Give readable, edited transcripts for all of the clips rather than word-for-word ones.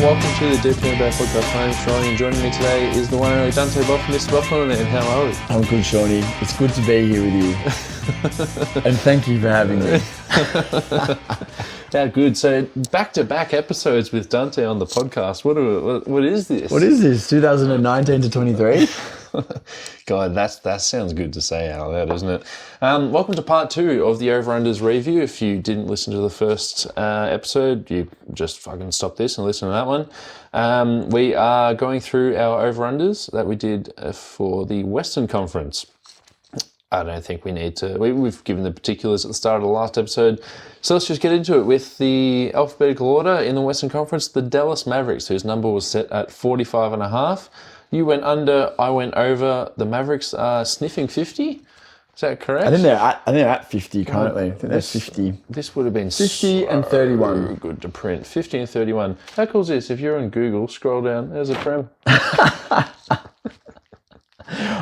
welcome to the Deeply in Bad podcast. My name's Sean, and joining me today is the one and only Dante Mr. Buffalo Man. How are we? I'm good, Shawnee. It's good to be here with you. And thank you for having me. Yeah, good. So back-to-back episodes with Dante on the podcast. What is this? What is this, 2019 to 23? God, that sounds good to say out loud, doesn't it? Welcome to part 2 of the Over-Unders review. If you didn't listen to the first episode, you just fucking stop this and listen to that one. We are going through our Over-Unders that we did for the Western Conference. I don't think we need to. We've given the particulars at the start of the last episode. So let's just get into it with the alphabetical order in the Western Conference. The Dallas Mavericks, whose number was set at 45.5. You went under, I went over. The Mavericks are sniffing 50. Is that correct? I think they're at 50 currently. I think they're 50. This would have been 50 and 31. Good to print. 50 and 31. How cool is this? If you're on Google, scroll down. There's a prem.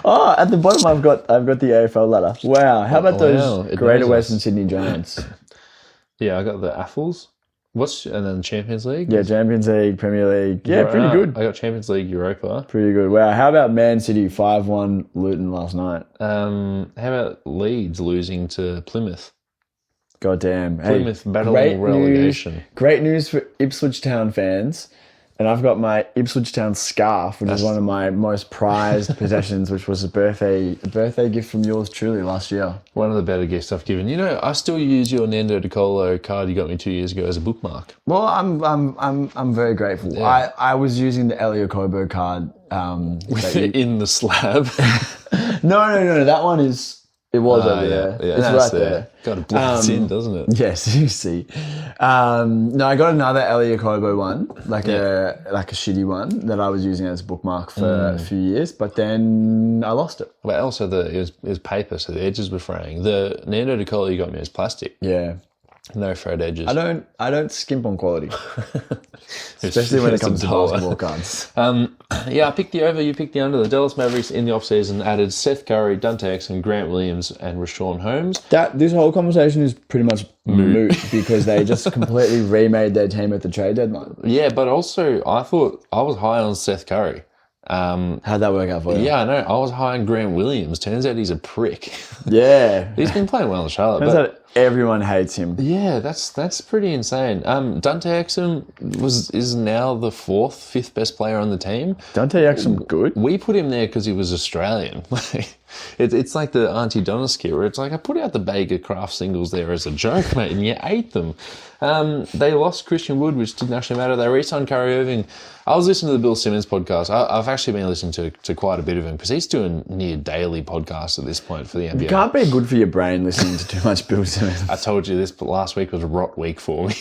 Oh, at the bottom I've got the AFL ladder. Wow. How about those Greater Western Sydney Giants? Yeah, I got the AFLs. And then Champions League? Yeah, Champions League, Premier League. Yeah, pretty good. I got Champions League, Europa. Pretty good. Wow. How about Man City 5-1 Luton last night? How about Leeds losing to Plymouth? Goddamn. Plymouth battling relegation. Great news for Ipswich Town fans. And I've got my Ipswich Town scarf, which is one of my most prized possessions, which was a birthday gift from yours truly last year. One of the better gifts I've given. You know, I still use your Nando De Colo card you got me 2 years ago as a bookmark. Well, I'm very grateful. Yeah. I was using the Elio Kobo card. In the slab. No. That one is. It was over there. Yeah, it's right there. Got to blend it in, doesn't it? Yes, you see. No, I got another Elio Kobo one, like a shitty one that I was using as a bookmark for a few years, but then I lost it. But also it was paper, so the edges were fraying. The Nando De Colo you got me was plastic. Yeah. No frayed edges. I don't skimp on quality. Especially when it comes to basketball cards. I picked the over, you picked the under. The Dallas Mavericks in the offseason added Seth Curry, Dante Exum, Grant Williams, and Rashawn Holmes. This whole conversation is pretty much moot because they just completely remade their team at the trade deadline. Yeah, but also I thought I was high on Seth Curry. How'd that work out for you? Yeah, I know. I was high on Grant Williams. Turns out he's a prick. Yeah. He's been playing well in Charlotte. Turns out everyone hates him. Yeah, that's pretty insane. Dante Exum is now the fifth best player on the team. Dante Exum good? We put him there because he was Australian. It's like the Auntie Donna skit where it's like, I put out the Bega Craft singles there as a joke, mate, and you ate them. They lost Christian Wood, which didn't actually matter. They re-signed Kyrie Irving. I was listening to the Bill Simmons podcast. I've actually been listening to quite a bit of him because he's doing near daily podcasts at this point for the NBA. You can't be good for your brain listening to too much Bill Simmons. I told you this, but last week was a rot week for me.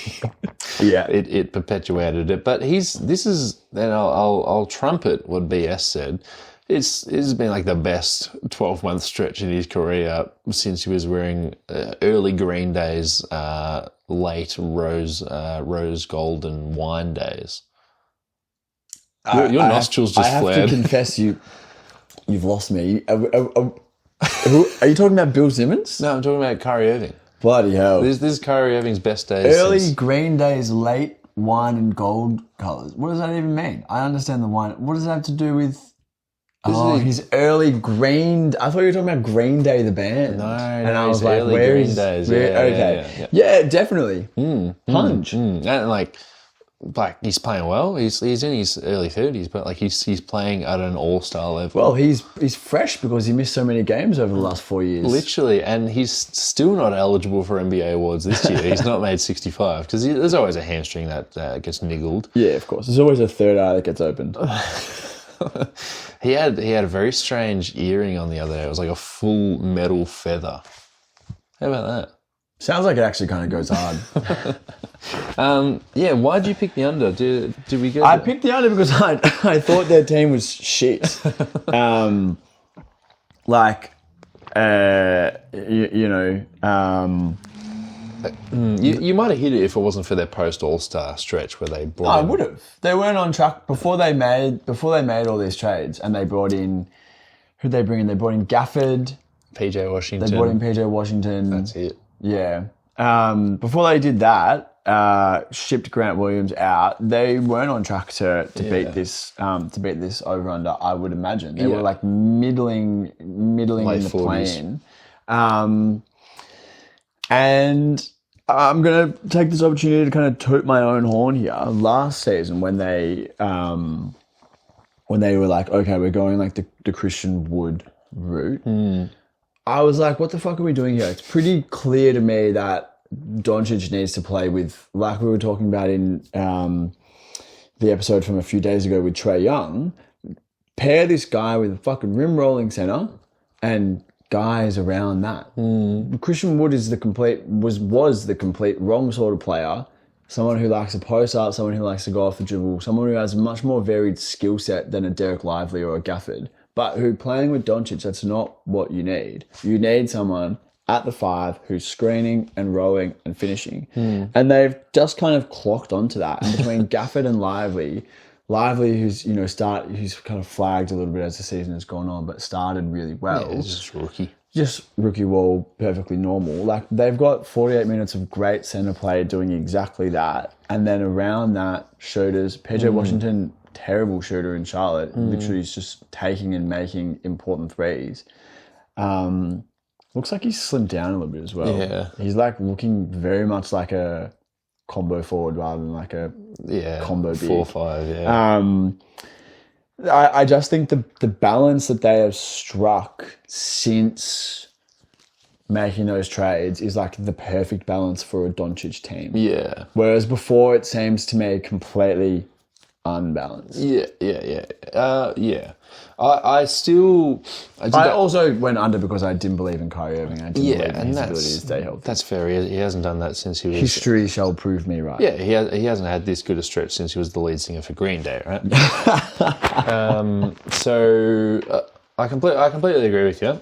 Yeah. It perpetuated it. But I'll trumpet what BS said. This has been like the best 12-month stretch in his career since he was wearing early Green days, late rose gold and wine days. Your nostrils just flared. I have to confess, you've lost me. Are you talking about Bill Simmons? No, I'm talking about Kyrie Irving. Bloody hell. This is Kyrie Irving's best days. Early Green days, late wine and gold colours. What does that even mean? I understand the wine. What does that have to do with... his early Green... I thought you were talking about Green Day, the band. No, and I was like, early where Green is... days. Okay. Yeah, definitely. Punch. And like he's playing well. He's in his early 30s, but like he's playing at an all-star level. Well, he's fresh because he missed so many games over the last 4 years. Literally, and he's still not eligible for NBA awards this year. He's not made 65 because there's always a hamstring that gets niggled. Yeah, of course. There's always a third eye that gets opened. He had a very strange earring on the other day. It was like a full metal feather. How about that? Sounds like it actually kind of goes hard. Why'd you pick the under? Did we go? I picked the under because I thought their team was shit. You might have hit it if it wasn't for their post All-Star stretch where they brought. I would have. They weren't on track before they made all these trades, and they brought in. Who'd they bring in? They brought in Gafford, PJ Washington. They brought in PJ Washington. That's it. Yeah. Before they did that, shipped Grant Williams out, they weren't on track to beat this over under. I would imagine they were like middling Late in the 40s. plane. And I'm gonna take this opportunity to kind of toot my own horn here. Last season, when they were like, okay, we're going like the Christian Wood route. I was like, what the fuck are we doing here? It's pretty clear to me that Doncic needs to play with, like we were talking about in the episode from a few days ago with Trae Young, pair this guy with a fucking rim rolling center and guys around that. Christian Wood is was the complete wrong sort of player. Someone who likes to post up, someone who likes to go off the dribble, someone who has a much more varied skill set than a Derek Lively or a Gafford. But who playing with Doncic, that's not what you need. You need someone at the 5 who's screening and rolling and finishing. And they've just kind of clocked onto that. And between Gafford and Lively, who's who's kind of flagged a little bit as the season has gone on, but started really well. Yeah, he's just rookie. Just rookie wall, perfectly normal. Like they've got 48 minutes of great center play doing exactly that. And then around that, shooters, PJ Washington, terrible shooter in Charlotte, literally is just taking and making important threes. Looks like he's slimmed down a little bit as well. Yeah. He's like looking very much like a combo forward rather than like a combo big. 4-5, yeah. I just think the balance that they have struck since making those trades is like the perfect balance for a Doncic team. Yeah. Whereas before it seems to me completely unbalanced. Yeah. I also went under because I didn't believe in Kyrie Irving. I didn't believe in his ability to stay healthy. That's fair. He hasn't done that since he was... History shall prove me right. Yeah, he hasn't had this good a stretch since he was the lead singer for Green Day, right? I completely agree with you.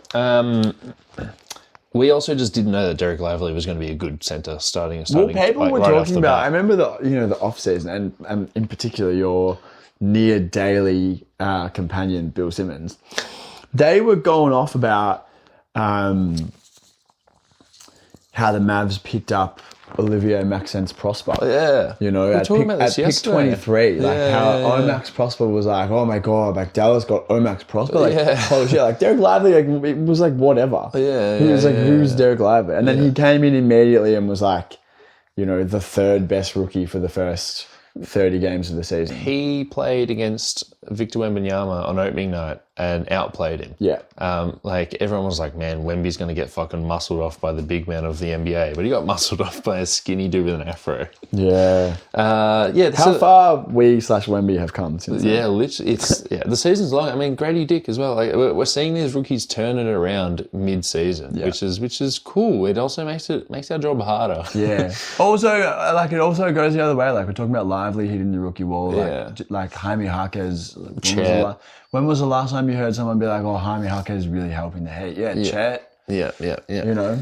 We also just didn't know that Derek Lively was going to be a good centre starting. Well, people were right talking about. bat. I remember the off season, and in particular your near daily companion Bill Simmons. They were going off about how the Mavs picked up Olivier Maxence Prosper. Yeah. You know, at pick 23. Omax Prosper was like, oh my God, like Dallas got Omax Prosper. Like, holy shit. Like Derek Lively, like, it was like whatever. Who's Derek Lively? And then he came in immediately and was like, you know, the third best rookie for the first 30 games of the season. He played against Victor Wembanyama on opening night and outplayed him. Yeah. Like everyone was like, man, Wemby's going to get fucking muscled off by the big man of the NBA, but he got muscled off by a skinny dude with an afro. Yeah. How far we/Wemby have come since then. Yeah, literally, the season's long. I mean, Grady Dick as well. Like we're seeing these rookies turn it around mid-season, which is cool. It also makes our job harder. Yeah. Also, it also goes the other way. Like we're talking about Lively hitting the rookie wall. Like Jaime Jaquez. When was the last time you heard someone be like, "Oh, Jaime Jaquez is really helping the Heat"? Yeah, Chet. Yeah. You know,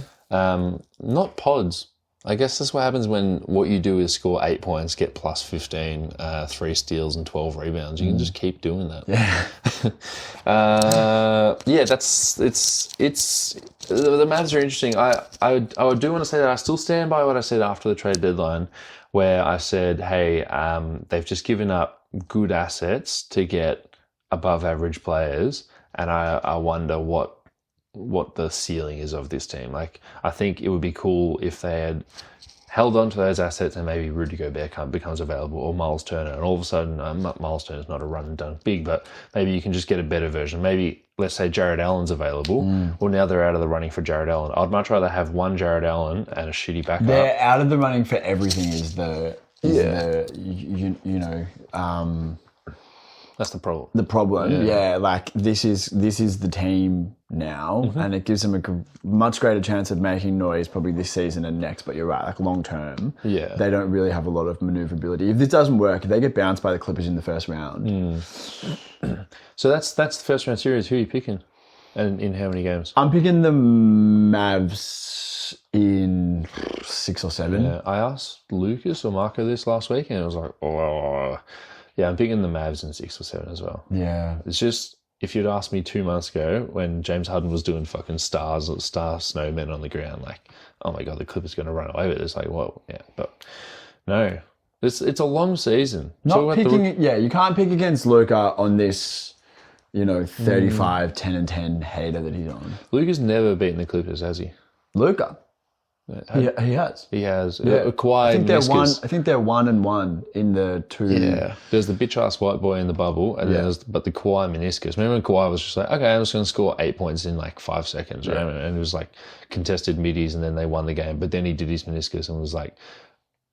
not pods. I guess that's what happens when what you do is score 8 points, get plus 15, 3 steals and 12 rebounds. You can just keep doing that. Yeah. It's the Mavs are interesting. I do want to say that I still stand by what I said after the trade deadline, where I said, hey, they've just given up good assets to get above average players, and I wonder what the ceiling is of this team. Like, I think it would be cool if they had held on to those assets and maybe Rudy Gobert becomes available, or Miles Turner, and all of a sudden, Miles Turner's not a run and done big, but maybe you can just get a better version. Maybe, let's say Jared Allen's available. Well, now they're out of the running for Jared Allen. I'd much rather have one Jared Allen and a shitty backup. They're out of the running for everything That's the problem. The problem, like this is the team now, and it gives them a much greater chance of making noise probably this season and next. But you're right, like long term, they don't really have a lot of maneuverability. If this doesn't work, if they get bounced by the Clippers in the first round. So that's the first round series. Who are you picking, and in how many games? I'm picking the Mavs in 6 or 7. Yeah, I asked Lucas or Marco this last week, and it was like, oh. Yeah, I'm picking the Mavs in 6 or 7 as well. Yeah. It's just, if you'd asked me 2 months ago when James Harden was doing fucking star snowmen on the ground, like, oh my God, the Clippers going to run away with it. It's like, well, yeah. But No. It's a long season. Not picking, you can't pick against Luka on this, 35, 10 and 10 hater that he's on. Luka's never beaten the Clippers, has he? Luka? He has. He has. Yeah. Kawhi, I think they're 1-1 in the two. Yeah. There's the bitch-ass white boy in the bubble, and then but the Kawhi meniscus. Remember when Kawhi was just like, okay, I'm just going to score 8 points in like 5 seconds, right? And it was like contested middies, and then they won the game. But then he did his meniscus and was like,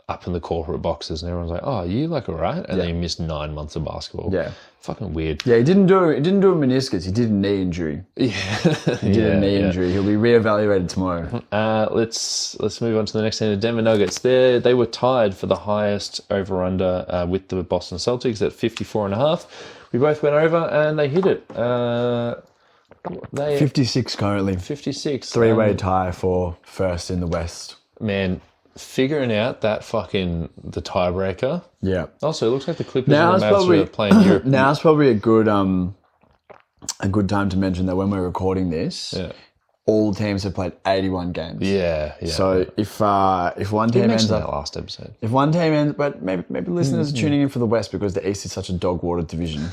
up in the corporate boxes, and everyone's like, "Oh, are you like all right?" And then he missed 9 months of basketball. Yeah, fucking weird. Yeah, he didn't do a meniscus. He did a knee injury. Yeah, he did a knee injury. He'll be reevaluated tomorrow. Let's move on to the next team, the Denver Nuggets. They were tied for the highest over under with the Boston Celtics at 54.5. We both went over and they hit it. 56 currently. 56. Three-way tie for first in the West. Man. Figuring out that the tiebreaker. Yeah. Also, it looks like the Clippers and the Mavs are playing Europe. Now it's probably a good time to mention that when we're recording this, all teams have played 81 games. Yeah. So if one team ends up that last episode, if one team ends, but maybe listeners are tuning in for the West because the East is such a dog-watered division.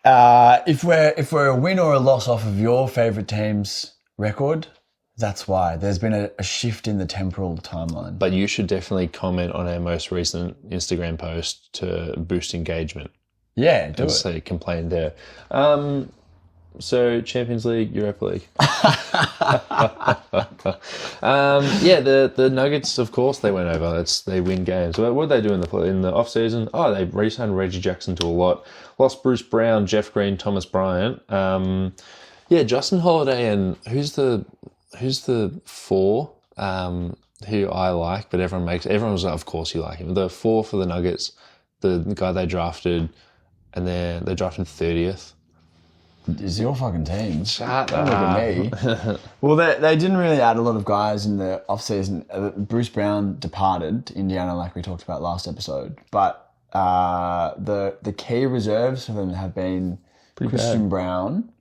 If we're a win or a loss off of your favorite team's record. That's why. There's been a shift in the temporal timeline. But you should definitely comment on our most recent Instagram post to boost engagement. Yeah, do it. So complain there. So Champions League, Europa League. The Nuggets, of course, they went over. They win games. What did they do in the off season? Oh, they re-signed Reggie Jackson to a lot. Lost Bruce Brown, Jeff Green, Thomas Bryant. Justin Holiday and who's the 4 who I like, but everyone was like, of course you like him. The 4 for the Nuggets, the guy they drafted, and they drafted 30th. It's your fucking team. Shut Don't look at me. Well, they didn't really add a lot of guys in the offseason. Bruce Brown departed to Indiana like we talked about last episode, but the key reserves for them have been Christian Brown.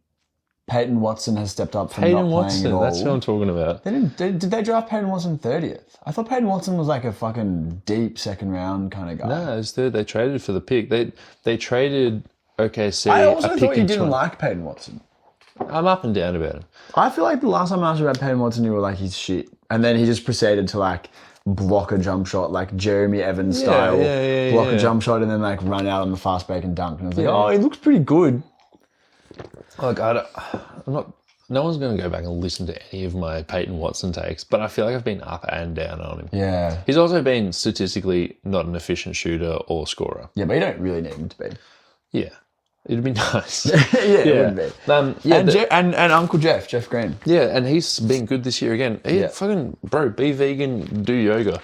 Peyton Watson has stepped up from not playing at all. That's what I'm talking about. Did they draft Peyton Watson 30th? I thought Peyton Watson was like a fucking deep second round kind of guy. No, it was third. They traded for the pick. They traded OKC. I also thought you didn't like Peyton Watson. I'm up and down about him. I feel like the last time I asked you about Peyton Watson, you were like, he's shit. And then he just proceeded to like block a jump shot, like Jeremy Evans style. Block a jump shot and then like run out on the fast break and dunk. And I was like, he looks pretty good. Like, I'm not. No one's going to go back and listen to any of my Peyton Watson takes, but I feel like I've been up and down on him. Yeah. He's also been statistically not an efficient shooter or scorer. Yeah, but you don't really need him to be. Yeah. It'd be nice. It would be. And Uncle Jeff Green. Yeah, and he's been good this year again. Fucking, bro, be vegan, do yoga.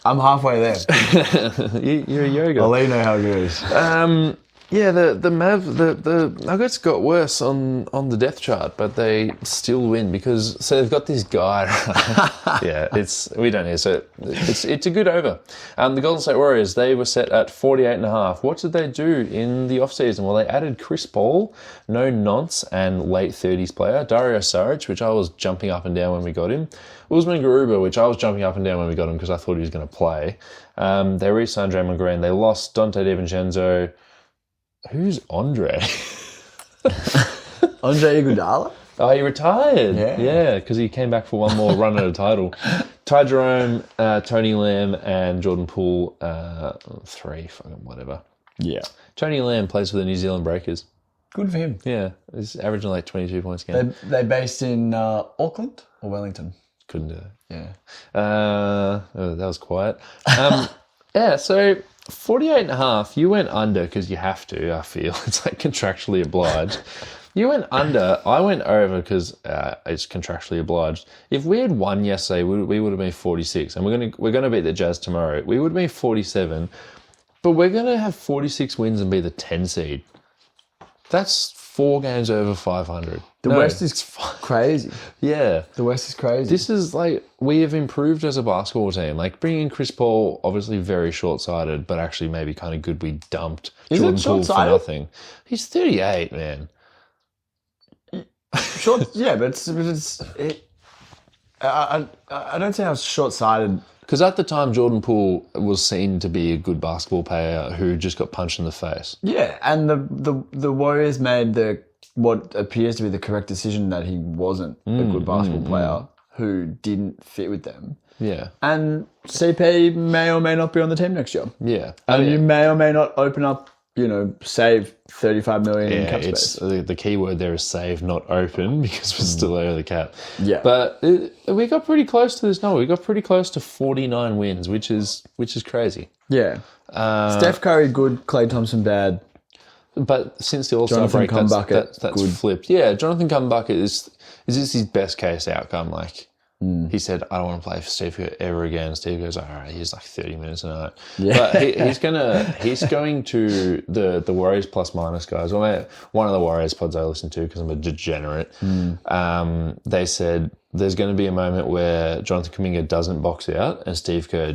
I'm halfway there. You're a yoga. I'll let you know how it goes. The Nuggets got worse on the depth chart, but they still win because they've got this guy. We don't know. So it's a good over. The Golden State Warriors, they were set at 48.5. What did they do in the offseason? Well, they added Chris Paul, no nonce, and late 30s player Dario Saric, which I was jumping up and down when we got him. Usman Garuba, which I was jumping up and down when we got him because I thought he was going to play. They re-signed Draymond Green. They lost Dante DiVincenzo. Who's Andre? Andre Iguodala? Oh, he retired. Yeah, because he came back for one more run at a title. Ty Jerome, Tony Lamb, and Jordan Poole, 3, fucking whatever. Yeah. Tony Lamb plays for the New Zealand Breakers. Good for him. Yeah, he's averaging like 22 points a game. They based in Auckland or Wellington? Couldn't do it. Yeah. That was quiet. So 48.5, you went under because you have to, I feel. It's like contractually obliged. You went under. I went over because it's contractually obliged. If we had won yesterday, we would have been 46, and we're gonna beat the Jazz tomorrow. We would have been 47, but we're gonna have 46 wins and be the 10 seed. That's 4 games over 500. The West is crazy. Yeah. The West is crazy. This is like, we have improved as a basketball team. Like, bringing in Chris Paul, obviously very short-sighted, but actually maybe kind of good we dumped Jordan Poole for nothing. He's 38, man. Short, yeah, but it's I don't see how short-sighted. Because at the time, Jordan Poole was seen to be a good basketball player who just got punched in the face. Yeah, and the Warriors made what appears to be the correct decision that he wasn't a good basketball player who didn't fit with them. Yeah. And CP may or may not be on the team next year. Yeah. And you may or may not open up, save $35 million in cap it's space. the key word there is save, not open, because we're still over the cap. Yeah. But we got pretty close to this number. We got pretty close to 49 wins, which is crazy. Yeah. Steph Curry, good. Klay Thompson, bad. But since the All-Star break, that's good. flipped. Yeah, Jonathan Cumbucket is this his best case outcome? Like, he said, I don't want to play for Steve ever again. Steve goes, all right, he's like 30 minutes a night. Yeah. But he's going to the Warriors plus minus guys. Well, one of the Warriors pods I listen to because I'm a degenerate. They said there's going to be a moment where Jonathan Kuminga doesn't box out and Steve Kerr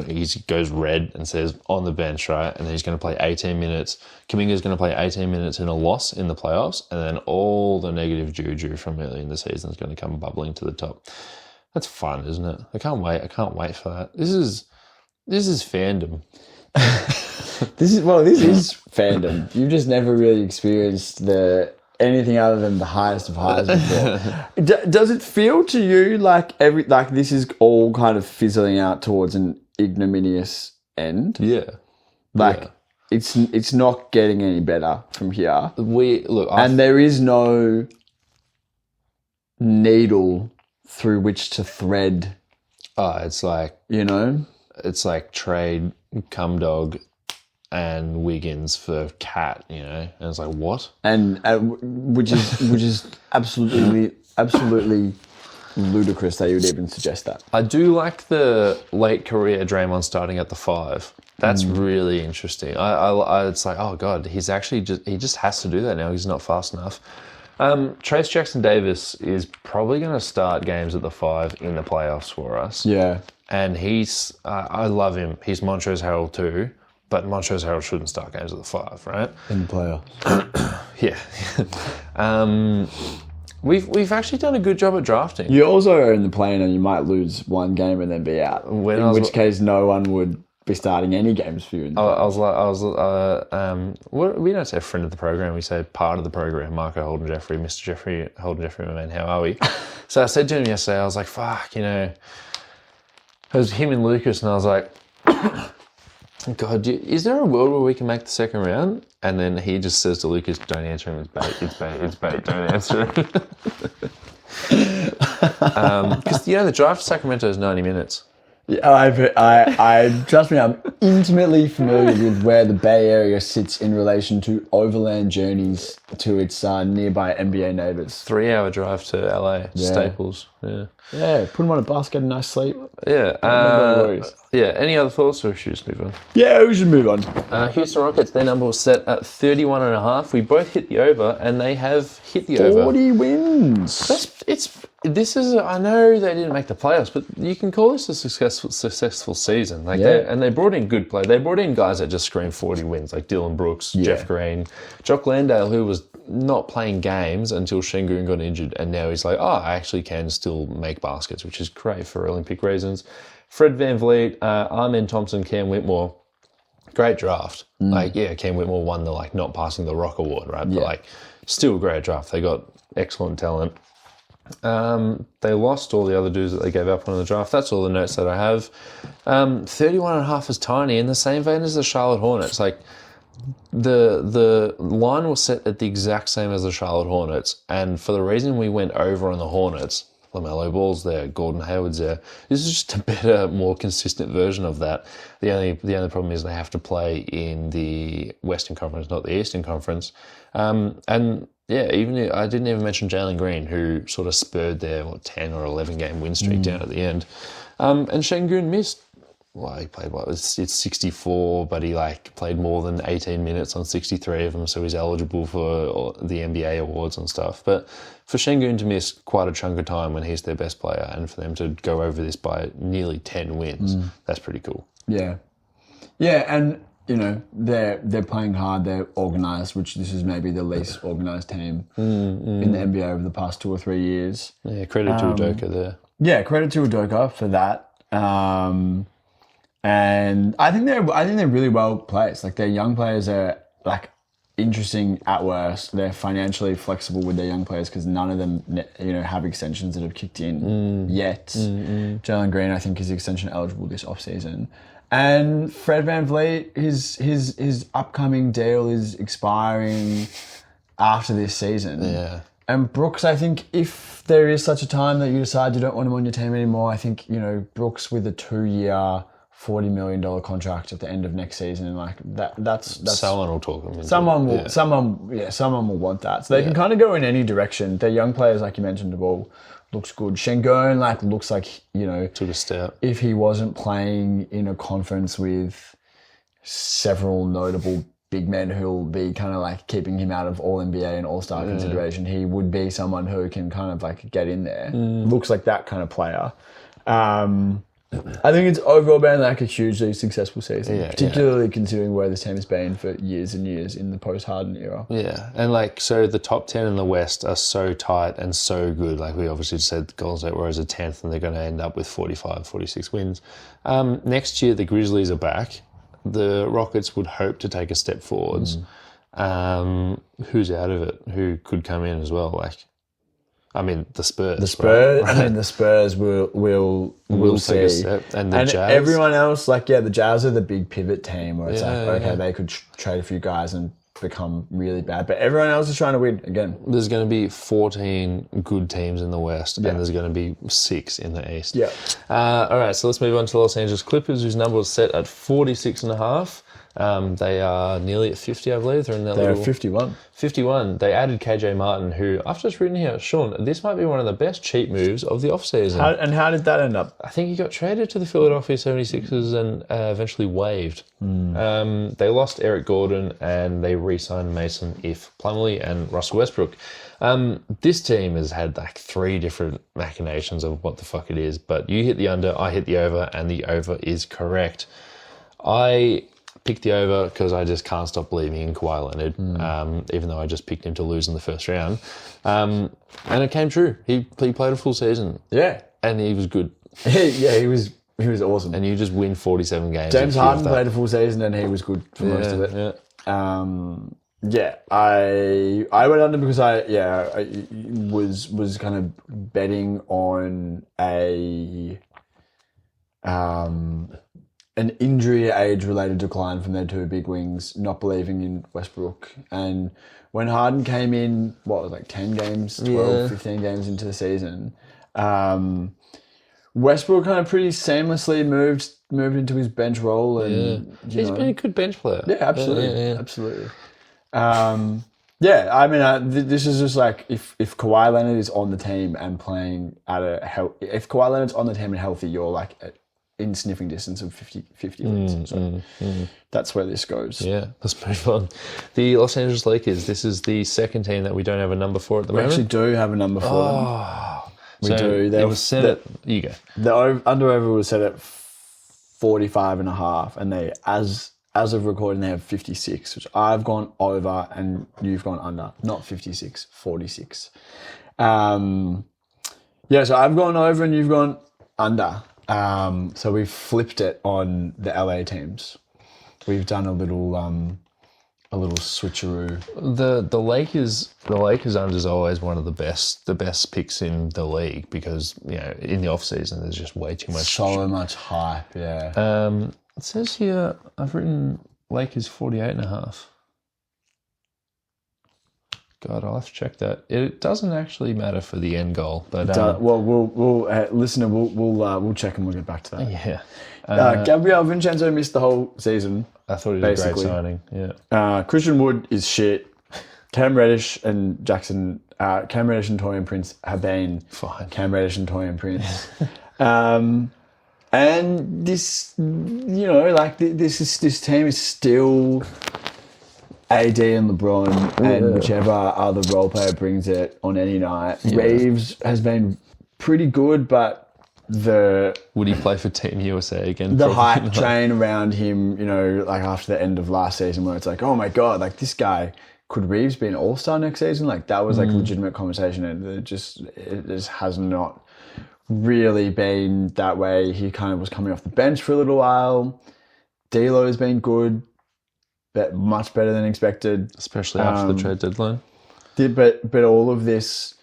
he goes red and says on the bench, right? And then he's going to play 18 minutes. Kuminga's going to play 18 minutes in a loss in the playoffs, and then all the negative juju from early in the season is going to come bubbling to the top. That's fun, isn't it? I can't wait for that. This is fandom. This is fandom. You've just never really experienced anything other than the highest of highs before. Does it feel to you like this is all kind of fizzling out towards an ignominious end? Yeah. It's not getting any better from here. And there is no needle through which to thread. Oh, it's like it's like trade Cumdog and Wiggins for Cat, and it's like what? And which is absolutely ludicrous that you would even suggest that. I do like the late career Draymond starting at the 5. That's really interesting. I it's like, oh god, he just has to do that now. He's not fast enough. Trace Jackson-Davis is probably going to start games at the 5 in the playoffs for us. Yeah, and I love him. He's Montrezl Harrell too. But Montrezl Harrell shouldn't start games at the 5, right? In the playoffs. Yeah. We've actually done a good job at drafting. You also are in the play and you might lose one game and then be out. In which case, no one would be starting any games for you. We don't say friend of the program. We say part of the program. Marco Holden Jeffrey, Mr. Jeffrey Holden Jeffrey, my man. How are we? So I said to him yesterday, I was like, fuck, it was him and Lucas, and I was like, God, is there a world where we can make the second round? And then he just says to Lucas, don't answer him, it's bait, don't answer him. Because, the drive to Sacramento is 90 minutes. Yeah, I trust me, I'm intimately familiar with where the Bay Area sits in relation to overland journeys to its nearby NBA neighbours. 3-hour drive to LA, Staples. Yeah. Yeah, put them on a bus, get a nice sleep. Yeah. Any other thoughts, or should we just move on? Yeah, we should move on. Houston Rockets, their number was set at 31.5. We both hit the over, and they have hit the over. 40 wins. I know they didn't make the playoffs, but you can call this a successful season. They brought in good play. They brought in guys that just screamed 40 wins, like Dylan Brooks, Jeff Green, Jock Landale, who was not playing games until Şengün got injured, and now he's like, I actually can still make baskets, which is great for Olympic reasons. Fred VanVleet, Amen Thompson, Cam Whitmore, great draft. Cam Whitmore won the not passing the rock award, right? But still a great draft. They got excellent talent. They lost all the other dudes that they gave up on in the draft. That's all the notes that I have. 31.5 is tiny, in the same vein as the Charlotte Hornets. The line was set at the exact same as the Charlotte Hornets, and for the reason we went over on the Hornets, LaMelo Ball's there, Gordon Hayward's there. This is just a better, more consistent version of that. The only problem is they have to play in the Western Conference, not the Eastern Conference. I didn't even mention Jalen Green, who sort of spurred their 10 or 11 game win streak down at the end. And Şengün missed. Well, he played it's 64, but he played more than 18 minutes on 63 of them, so he's eligible for the NBA awards and stuff. But for Şengün to miss quite a chunk of time when he's their best player, and for them to go over this by nearly 10 wins, that's pretty cool. Yeah, and they're playing hard, they're organised, which this is maybe the least organised team in the NBA over the past 2 or 3 years. Yeah, credit to Udoka there. credit to Udoka for that. And I think they're really well placed. Like, their young players are like interesting at worst. They're financially flexible with their young players because none of them, have extensions that have kicked in yet. Jalen Green, I think, is extension eligible this offseason. And Fred VanVleet, his upcoming deal is expiring after this season. Yeah. And Brooks, I think if there is such a time that you decide you don't want him on your team anymore, I think, Brooks with a 2-year, $40 million contract at the end of next season, like that's someone will talk them into someone will it. someone will want that. So they can kind of go in any direction. Their young players, like you mentioned, all looks good. Şengün looks like took a step. If he wasn't playing in a conference with several notable big men who'll be kind of like keeping him out of all NBA and all-star consideration, he would be someone who can kind of like get in there. Looks like that kind of player. I think it's overall been like a hugely successful season, particularly considering where this team has been for years and years in the post-Harden era. Yeah, and so the top 10 in the West are so tight and so good. Like we obviously said, Golden State Warriors are 10th and they're going to end up with 45, 46 wins. Next year, the Grizzlies are back. The Rockets would hope to take a step forwards. Who's out of it? Who could come in as well? The Spurs. The Spurs will take see. a step. And the Jazz. Everyone else, the Jazz are the big pivot team where it's they could trade a few guys and become really bad. But everyone else is trying to win again. There's going to be 14 good teams in the West, and there's going to be 6 in the East. Yeah. All right, so let's move on to the Los Angeles Clippers, whose number was set at 46.5. They are nearly at 50, I believe. They're 51. 51. They added KJ Martin, who I've just written here, Sean, this might be one of the best cheap moves of the offseason. How did that end up? I think he got traded to the Philadelphia 76ers and eventually waived. They lost Eric Gordon and they re-signed Mason Plumlee and Russell Westbrook. This team has had 3 different machinations of what the fuck it is, but you hit the under, I hit the over, and the over is correct. I picked the over because I just can't stop believing in Kawhi Leonard, even though I just picked him to lose in the first round. And it came true. He played a full season. Yeah. And he was good. He was awesome. And you just win 47 games. James Harden played a full season and he was good for most of it. Yeah. I went under because I was kind of betting on an injury age-related decline from their 2 big wings, not believing in Westbrook. And when Harden came in, 10 games, 12, 15 games into the season, Westbrook kind of pretty seamlessly moved into his bench role. And he's been a good bench player. Yeah, absolutely. Absolutely. This is just if Kawhi Leonard is on the team and playing if Kawhi Leonard's on the team and healthy, you're in sniffing distance of 50 wins. So that's where this goes. Yeah, let's move on. The Los Angeles Lakers, this is the second team that we don't have a number for at the moment. We actually do have a number for them. We do. It was set at... You go. The under-over was set at 45.5, and they, as of recording, they have 56, which I've gone over and you've gone under. Not 56, 46. So I've gone over and you've gone under. So we've flipped it on the LA teams. We've done a little switcheroo. The Lakers under is always one of the best picks in the league because in the off season there's just way too much. So much hype, yeah. It says here I've written Lakers 48.5. God, I'll have to check that. It doesn't actually matter for the end goal, but we'll listener, we'll check and we'll get back to that. Yeah. Gabriel Vincenzo missed the whole season. I thought he was a great signing. Yeah. Christian Wood is shit. Cam Reddish and Torian Prince have been fine. Cam Reddish and Torian Prince. And this, this team is still AD and LeBron, and whichever other role player brings it on any night. Yeah. Reeves has been pretty good, but would he play for Team USA again? The hype train around him, after the end of last season, where it's oh my god, this guy, could Reeves be an all-star next season? That was legitimate conversation, and it just has not really been that way. He kind of was coming off the bench for a little while. D'Lo's been good, but much better than expected. Especially after the trade deadline. But all of this,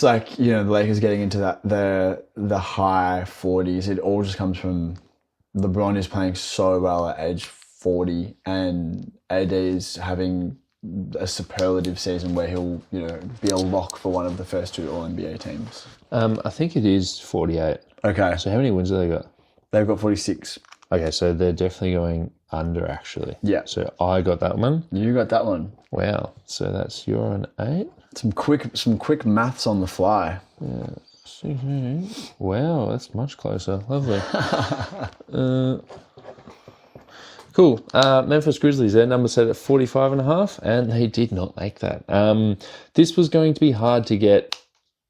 like, you know, the Lakers getting into that the high 40s, it all just comes from LeBron is playing so well at age 40, and AD is having a superlative season where he'll, you know, be a lock for one of the first 2 All-NBA teams. I think it is 48. Okay. So how many wins have they got? They've got 46. Okay, so they're definitely going under, actually. Yeah. So I got that one. You got that one. Wow. So that's you're an 8. Some quick maths on the fly. Yeah. Wow, that's much closer. Lovely. Cool. Memphis Grizzlies, their number set at 45.5, and they did not make that. This was going to be hard to get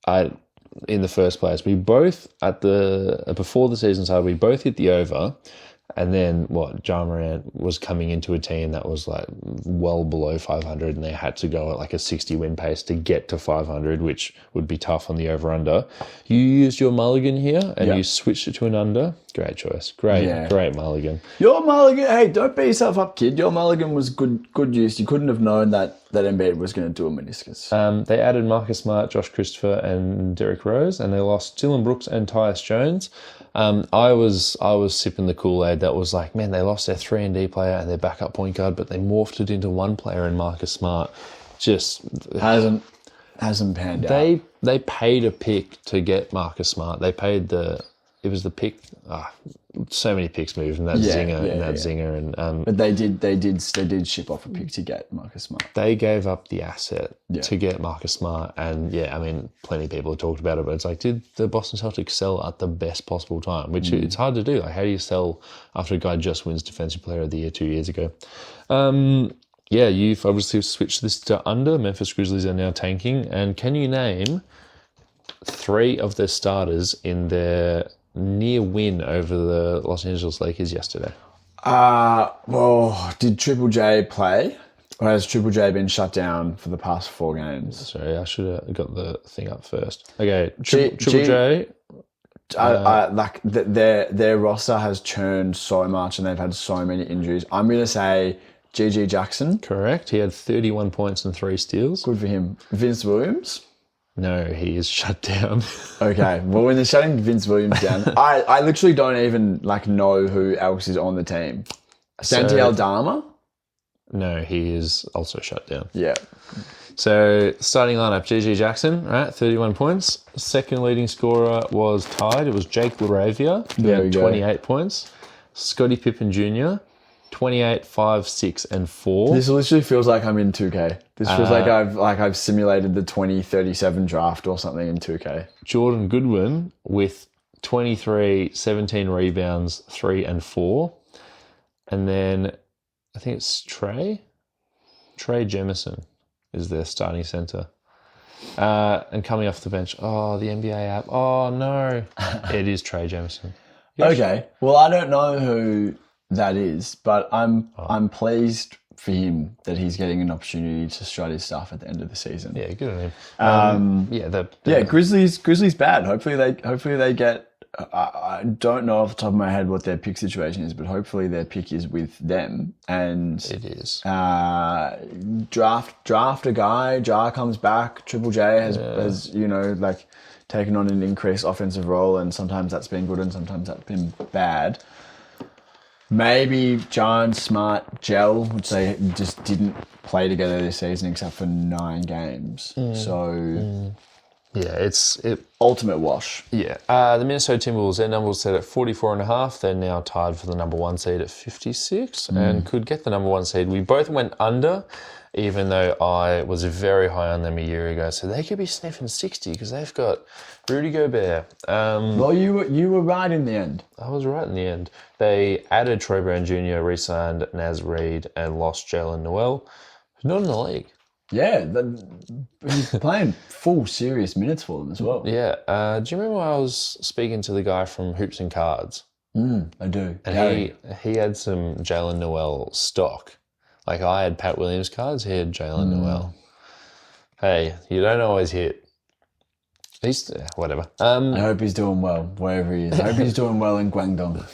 in the first place. We both, before the season started, we both hit the over. And then Ja Morant was coming into a team that was like well below 500, and they had to go at like a 60 win pace to get to 500, which would be tough on the over under. You used your mulligan here and you switched it to an under. Great choice. Great mulligan. Your mulligan, hey, don't beat yourself up, kid. Your mulligan was good use. You couldn't have known that Embiid was going to do a meniscus. They added Marcus Smart, Josh Christopher, and Derrick Rose, and they lost Dylan Brooks and Tyus Jones. I was sipping the Kool-Aid that was like, man, they lost their 3-and-D player and their backup point guard, but they morphed it into one player in Marcus Smart. Just hasn't panned out. They paid a pick to get Marcus Smart. They paid it was the pick. So many picks moved in that zinger, and but they did ship off a pick to get Marcus Smart. They gave up the asset to get Marcus Smart, and I mean, plenty of people have talked about it, but it's like, did the Boston Celtics sell at the best possible time? Which it's hard to do. Like, how do you sell after a guy just wins Defensive Player of the Year 2 years ago? You've obviously switched this to under. Memphis Grizzlies are now tanking, and can you name 3 of their starters in their near win over the Los Angeles Lakers yesterday? Did Triple J play? Or has Triple J been shut down for the past 4 games? Sorry, I should have got the thing up first. Okay, Triple J. Their roster has churned so much, and they've had so many injuries. I'm going to say GG Jackson. Correct. He had 31 points and 3 steals. Good for him. Vince Williams. No, he is shut down. Okay, well, when they're shutting Vince Williams down, I literally don't even know who else is on the team. Santi Aldama? No, he is also shut down. Yeah. So, starting lineup, GG Jackson, right, 31 points. Second leading scorer was tied. It was Jake LaRavia, who had 28 points. Scottie Pippen Jr., 28, 5, 6, and 4. This literally feels like I'm in 2K. This feels like I've simulated the 2037 draft or something in 2K. Jordan Goodwin with 23, 17 rebounds, 3 and 4. And then I think it's Trey Jemison is their starting center. And coming off the bench, the NBA app. Oh, no. It is Trey Jemison. Okay. Well, I don't know who that is, but I'm pleased for him that he's getting an opportunity to strut his stuff at the end of the season. Yeah, good on him. Grizzlies bad. Hopefully they get. I don't know off the top of my head what their pick situation is, but hopefully their pick is with them. And it is. Draft a guy. Jar comes back. Triple J has taken on an increased offensive role, and sometimes that's been good and sometimes that's been bad. Maybe John Smart gel, which they just didn't play together this season except for 9 games. It's ultimate wash. Yeah. The Minnesota Timberwolves, their number was set at 44.5. They're now tied for the number 1 seed at 56 and could get the number 1 seed. We both went under, even though I was very high on them a year ago. So they could be sniffing 60 because they've got Rudy Gobert. Well, you were right in the end. I was right in the end. They added Troy Brown Jr., re-signed Naz Reid, and lost Jalen Noel, who's not in the league. Yeah, he's playing full serious minutes for them as well. Yeah. Do you remember I was speaking to the guy from Hoops and Cards? I do. And he had some Jalen Noel stock. Like I had Pat Williams cards, he had Jalen Noel. Hey, you don't always hit. He's whatever. I hope he's doing well wherever he is. I hope he's doing well in Guangdong.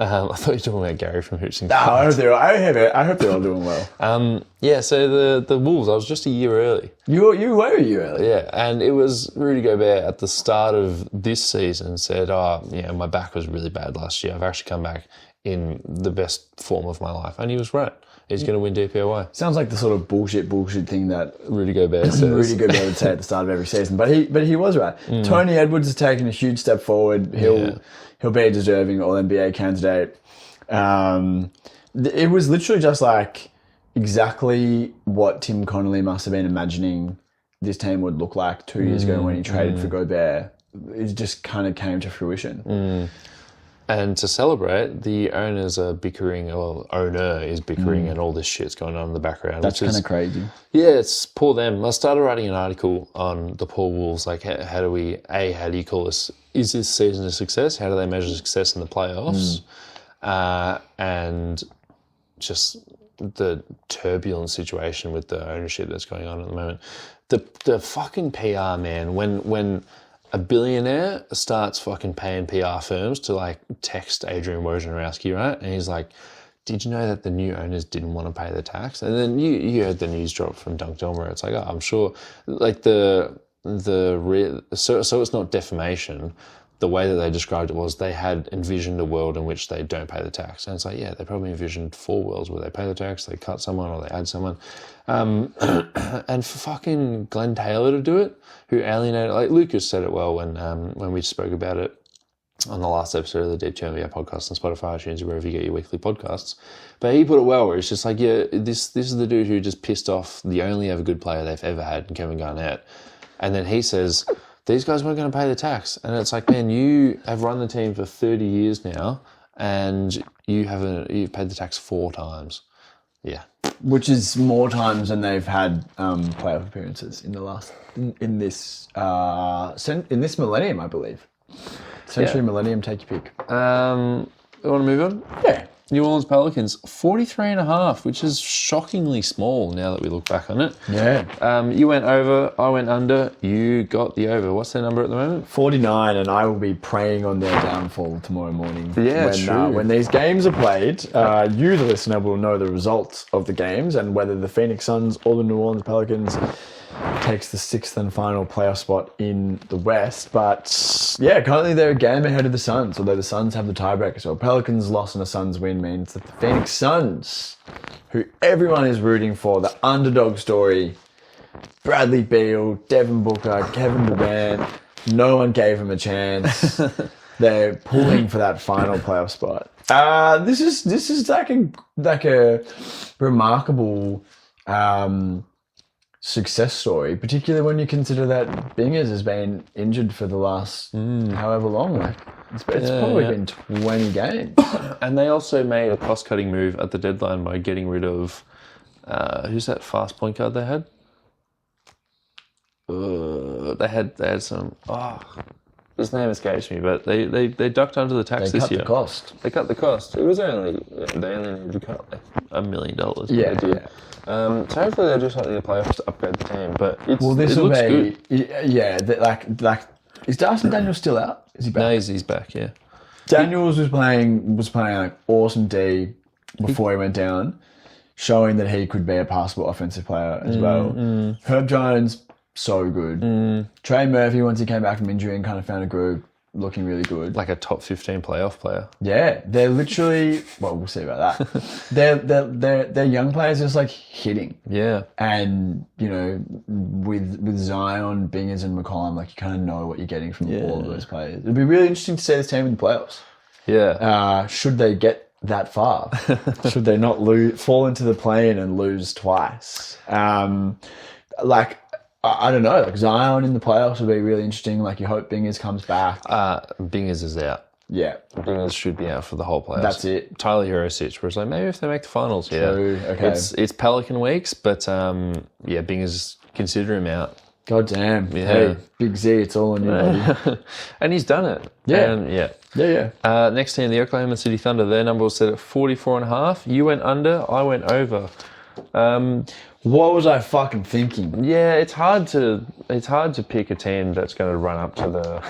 I thought you were talking about Gary from Hoots and No, I hope they're all doing well. Yeah, so the Wolves, I was just a year early. You were a year early. Yeah, and it was Rudy Gobert at the start of this season said, my back was really bad last year. I've actually come back in the best form of my life. And he was right. He's going to win DPOY. Sounds like the sort of bullshit thing that Rudy Gobert says. Rudy Gobert would say at the start of every season. But he was right. Tony Edwards has taken a huge step forward. He'll be a deserving All-NBA candidate. It was literally just like exactly what Tim Connolly must have been imagining this team would look like 2 years ago when he traded for Gobert. It just kind of came to fruition. And to celebrate, the owners are bickering, or owner is bickering, and all this shit's going on in the background. That's kind of crazy. Yeah, it's poor them. I started writing an article on the poor Wolves, like how do you call this? Is this season a success? How do they measure success in the playoffs? And just the turbulent situation with the ownership that's going on at the moment. The fucking PR, man, when a billionaire starts fucking paying PR firms to like text Adrian Wojnarowski, right? And he's like, did you know that the new owners didn't want to pay the tax? And then you heard the news drop from Dunk Delmer. It's like, I'm sure, like so it's not defamation. The way that they described it was they had envisioned a world in which they don't pay the tax. And it's like, yeah, they probably envisioned 4 worlds where they pay the tax, they cut someone or they add someone. And for fucking Glenn Taylor to do it, who alienated, like Lucas said it well when we spoke about it on the last episode of the Deep 2 NBA podcast on Spotify, iTunes, or wherever you get your weekly podcasts. But he put it well, where it's just like, yeah, this is the dude who just pissed off the only ever good player they've ever had in Kevin Garnett. And then he says, these guys weren't going to pay the tax. And it's like, man, you have run the team for 30 years now and you've paid the tax 4 times. Yeah. Which is more times than they've had playoff appearances in the last in this millennium, I believe. Century, millennium, take your pick. You want to move on? Yeah. New Orleans Pelicans, 43.5, which is shockingly small now that we look back on it. Yeah. You went over, I went under, you got the over. What's their number at the moment? 49, and I will be preying on their downfall tomorrow morning. Yeah, true. When these games are played, you, the listener, will know the results of the games and whether the Phoenix Suns or the New Orleans Pelicans takes the 6th and final playoff spot in the West. But yeah, currently they're a game ahead of the Suns, although the Suns have the tiebreaker. So a Pelicans loss and a Suns win means that the Phoenix Suns, who everyone is rooting for, the underdog story, Bradley Beal, Devin Booker, Kevin Durant, no one gave them a chance. They're pulling for that final playoff spot. This is like a remarkable success story, particularly when you consider that Bingers has been injured for the last however long. Like it's probably been 20 games. And they also made a cost-cutting move at the deadline by getting rid of who's that fast point guard they had? They had some. His name escapes me, but they ducked under the tax this year. They cut the cost. It was only they only needed to cut like $1 million. Yeah. So hopefully they'll do something in the playoffs to upgrade the team. But it looks good. Yeah. Like is Darcy Daniels still out? Is he back? No, he's back. Yeah. Daniels was playing like awesome D before he went down, showing that he could be a passable offensive player as well. Herb Jones, so good. Trey Murphy, once he came back from injury and kind of found a groove, looking really good. Like a top 15 playoff player. Yeah, they're literally, well, we'll see about that. they're young players just like hitting. Yeah. And, you know, with Zion, Bingers and McCollum, like you kind of know what you're getting from all of those players. It'd be really interesting to see this team in the playoffs. Yeah. Should they get that far? Should they not fall into the play-in and lose twice? I don't know. Like Zion in the playoffs would be really interesting. Like you hope Bingers comes back. Bingers is out. Yeah. Bingers should be out for the whole playoffs. That's it. Tyler Herosic, where it's like maybe if they make the finals. True. Yeah. Okay. It's Pelican weeks, but Bingers consider him out. God damn. Yeah. Hey, Big Z, it's all on you, buddy. And he's done it. Yeah. And Yeah. Next team, the Oklahoma City Thunder. Their number was set at 44.5. You went under, I went over. What was I fucking thinking? Yeah, it's hard to pick a team that's going to run up to the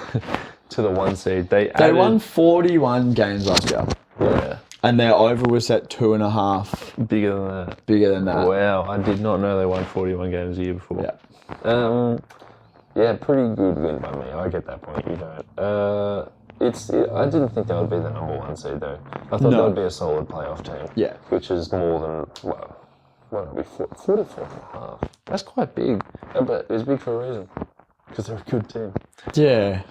to the 1 seed. They won 41 games last year. Yeah. And their over was set 2.5. Bigger than that. Bigger than that. Wow, I did not know they won 41 games a year before. Yeah. Yeah, pretty good win by me. I get that point. You don't. I didn't think they would be the number 1 seed though. I thought that would be a solid playoff team. Yeah. Which is more than what would it be 44.5. That's quite big, but it's big for a reason because they're a good team. Yeah.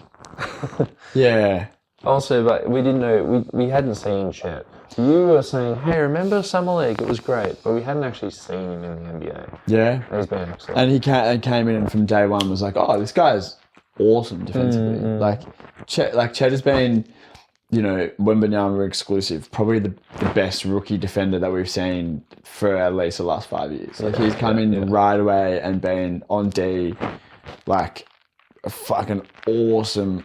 Yeah. Also, but we didn't know, we hadn't seen Chet. You were saying, hey, remember Summer League? It was great, but we hadn't actually seen him in the NBA. Yeah. And he's been excellent. And he came in and from day one was like, oh, this guy's awesome defensively. Like Chet has been, Wembanyama exclusive, probably the best rookie defender that we've seen for at least the last 5 years. Like he's come in right away and been on D, like a fucking awesome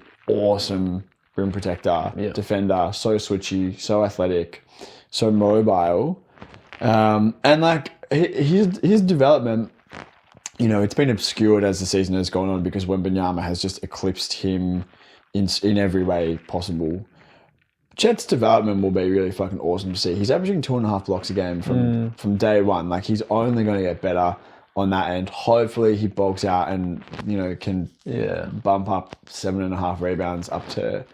rim protector, defender, so switchy, so athletic, so mobile. And like his development, it's been obscured as the season has gone on because Wembanyama has just eclipsed him in every way possible. Chet's development will be really fucking awesome to see. He's averaging 2.5 blocks a game from day one. Like he's only going to get better on that end. Hopefully he bulks out and, can bump up 7.5 rebounds up to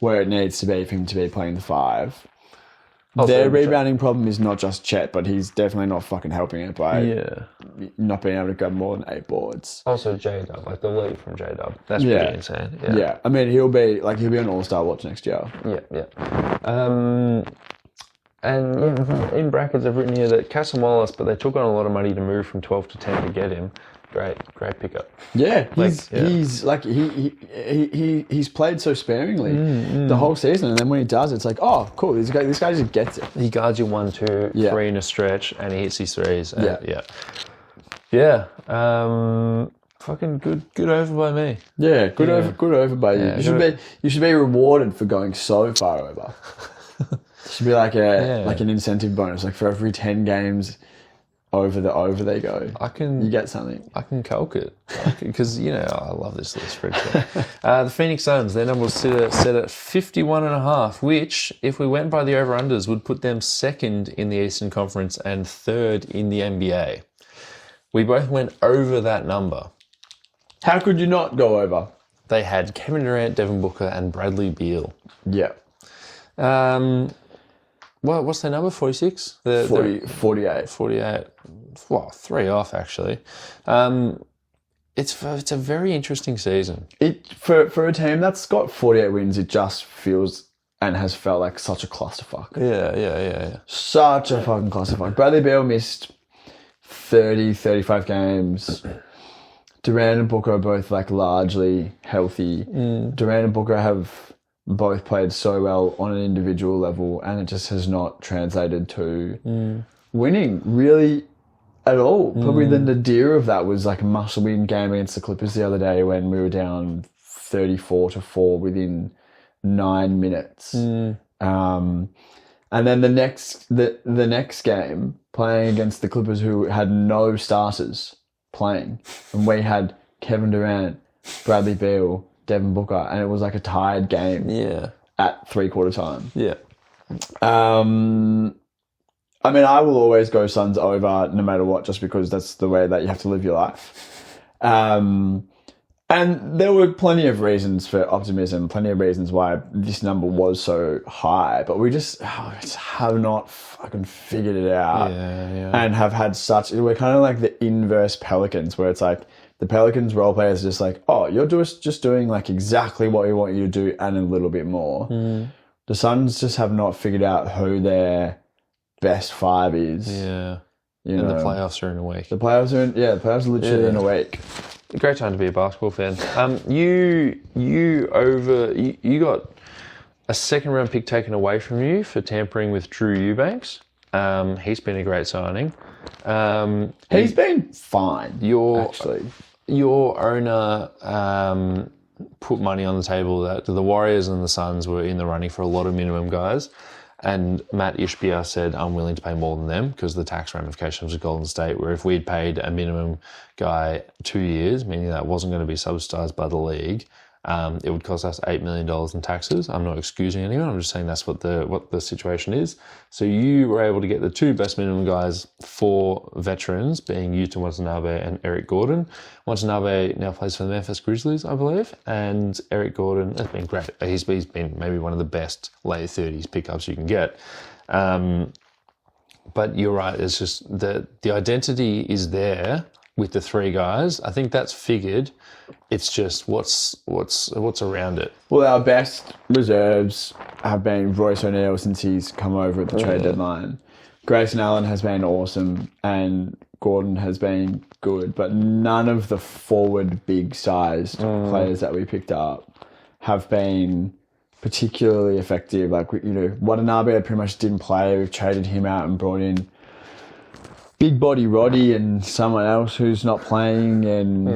where it needs to be for him to be playing the 5. Their rebounding problem is not just Chet, but he's definitely not fucking helping it by not being able to grab more than 8 boards. Also J-Dub, like the lead from J-Dub. That's pretty insane. Yeah. I mean, he'll be an all-star watch next year. Yeah. And in brackets I've written here that Cassim Wallace, but they took on a lot of money to move from 12 to 10 to get him. Great pickup. Yeah, he's played so sparingly the whole season, and then when he does, it's like, oh, cool, this guy just gets it. He guards you 1, 2, 3 in a stretch, and he hits his threes. Fucking good over by me. Yeah, good over by you. Yeah, you should be rewarded for going so far over. It should be like an incentive bonus, like for every 10 games over they go. You get something. I can calc it because I love this little spreadsheet. The Phoenix Suns, their number was set at 51.5, which, if we went by the over-unders, would put them 2nd in the Eastern Conference and 3rd in the NBA. We both went over that number. How could you not go over? They had Kevin Durant, Devin Booker, and Bradley Beal. Yeah. Well, what's their number? 46? 48. 48. Well, 3 off, actually. It's a very interesting season. For a team that's got 48 wins, it just feels and has felt like such a clusterfuck. Yeah. Such a fucking clusterfuck. Bradley Beal missed 35 games. Durant and Booker are both like largely healthy. Durant and Booker have both played so well on an individual level, and it just has not translated to winning really at all. Probably the nadir of that was like a must-win game against the Clippers the other day when we were down 34-4 within 9 minutes. And then the next game, playing against the Clippers who had no starters playing, and we had Kevin Durant, Bradley Beal, Devin Booker, and it was like a tied game at 3/4 time. I mean, I will always go Suns over no matter what, just because that's the way that you have to live your life. And there were plenty of reasons for optimism, plenty of reasons why this number was so high, but we just have not fucking figured it out. And have had we're kind of like the inverse Pelicans, where it's like the Pelicans role players are just like, oh, you're just doing like exactly what we want you to do and a little bit more. The Suns just have not figured out who their best 5 is. And the playoffs are in a week. The playoffs are literally in a week. A great time to be a basketball fan. You got a 2nd round pick taken away from you for tampering with Drew Eubanks. He's been a great signing. He's been fine. Your owner put money on the table that the Warriors and the Suns were in the running for a lot of minimum guys. and Matt Ishbia said, I'm willing to pay more than them because of the tax ramifications of Golden State, where if we'd paid a minimum guy 2 years, meaning that wasn't going to be subsidised by the league, it would cost us $8 million in taxes. I'm not excusing anyone. I'm just saying that's what the situation is. So you were able to get the two best minimum guys for veterans, being Yuta Watanabe and Eric Gordon. Watanabe now plays for the Memphis Grizzlies, I believe, and Eric Gordon has been great. He's been maybe one of the best late 30s pickups you can get. But you're right. It's just the identity is there with the three guys. I think that's figured. It's just what's around it. Well, our best reserves have been Royce O'Neal since he's come over at the trade deadline. Grayson Allen has been awesome and Gordon has been good, but none of the forward big-sized players that we picked up have been particularly effective. Like, Watanabe pretty much didn't play. We've traded him out and brought in Big Body Roddy and someone else who's not playing, and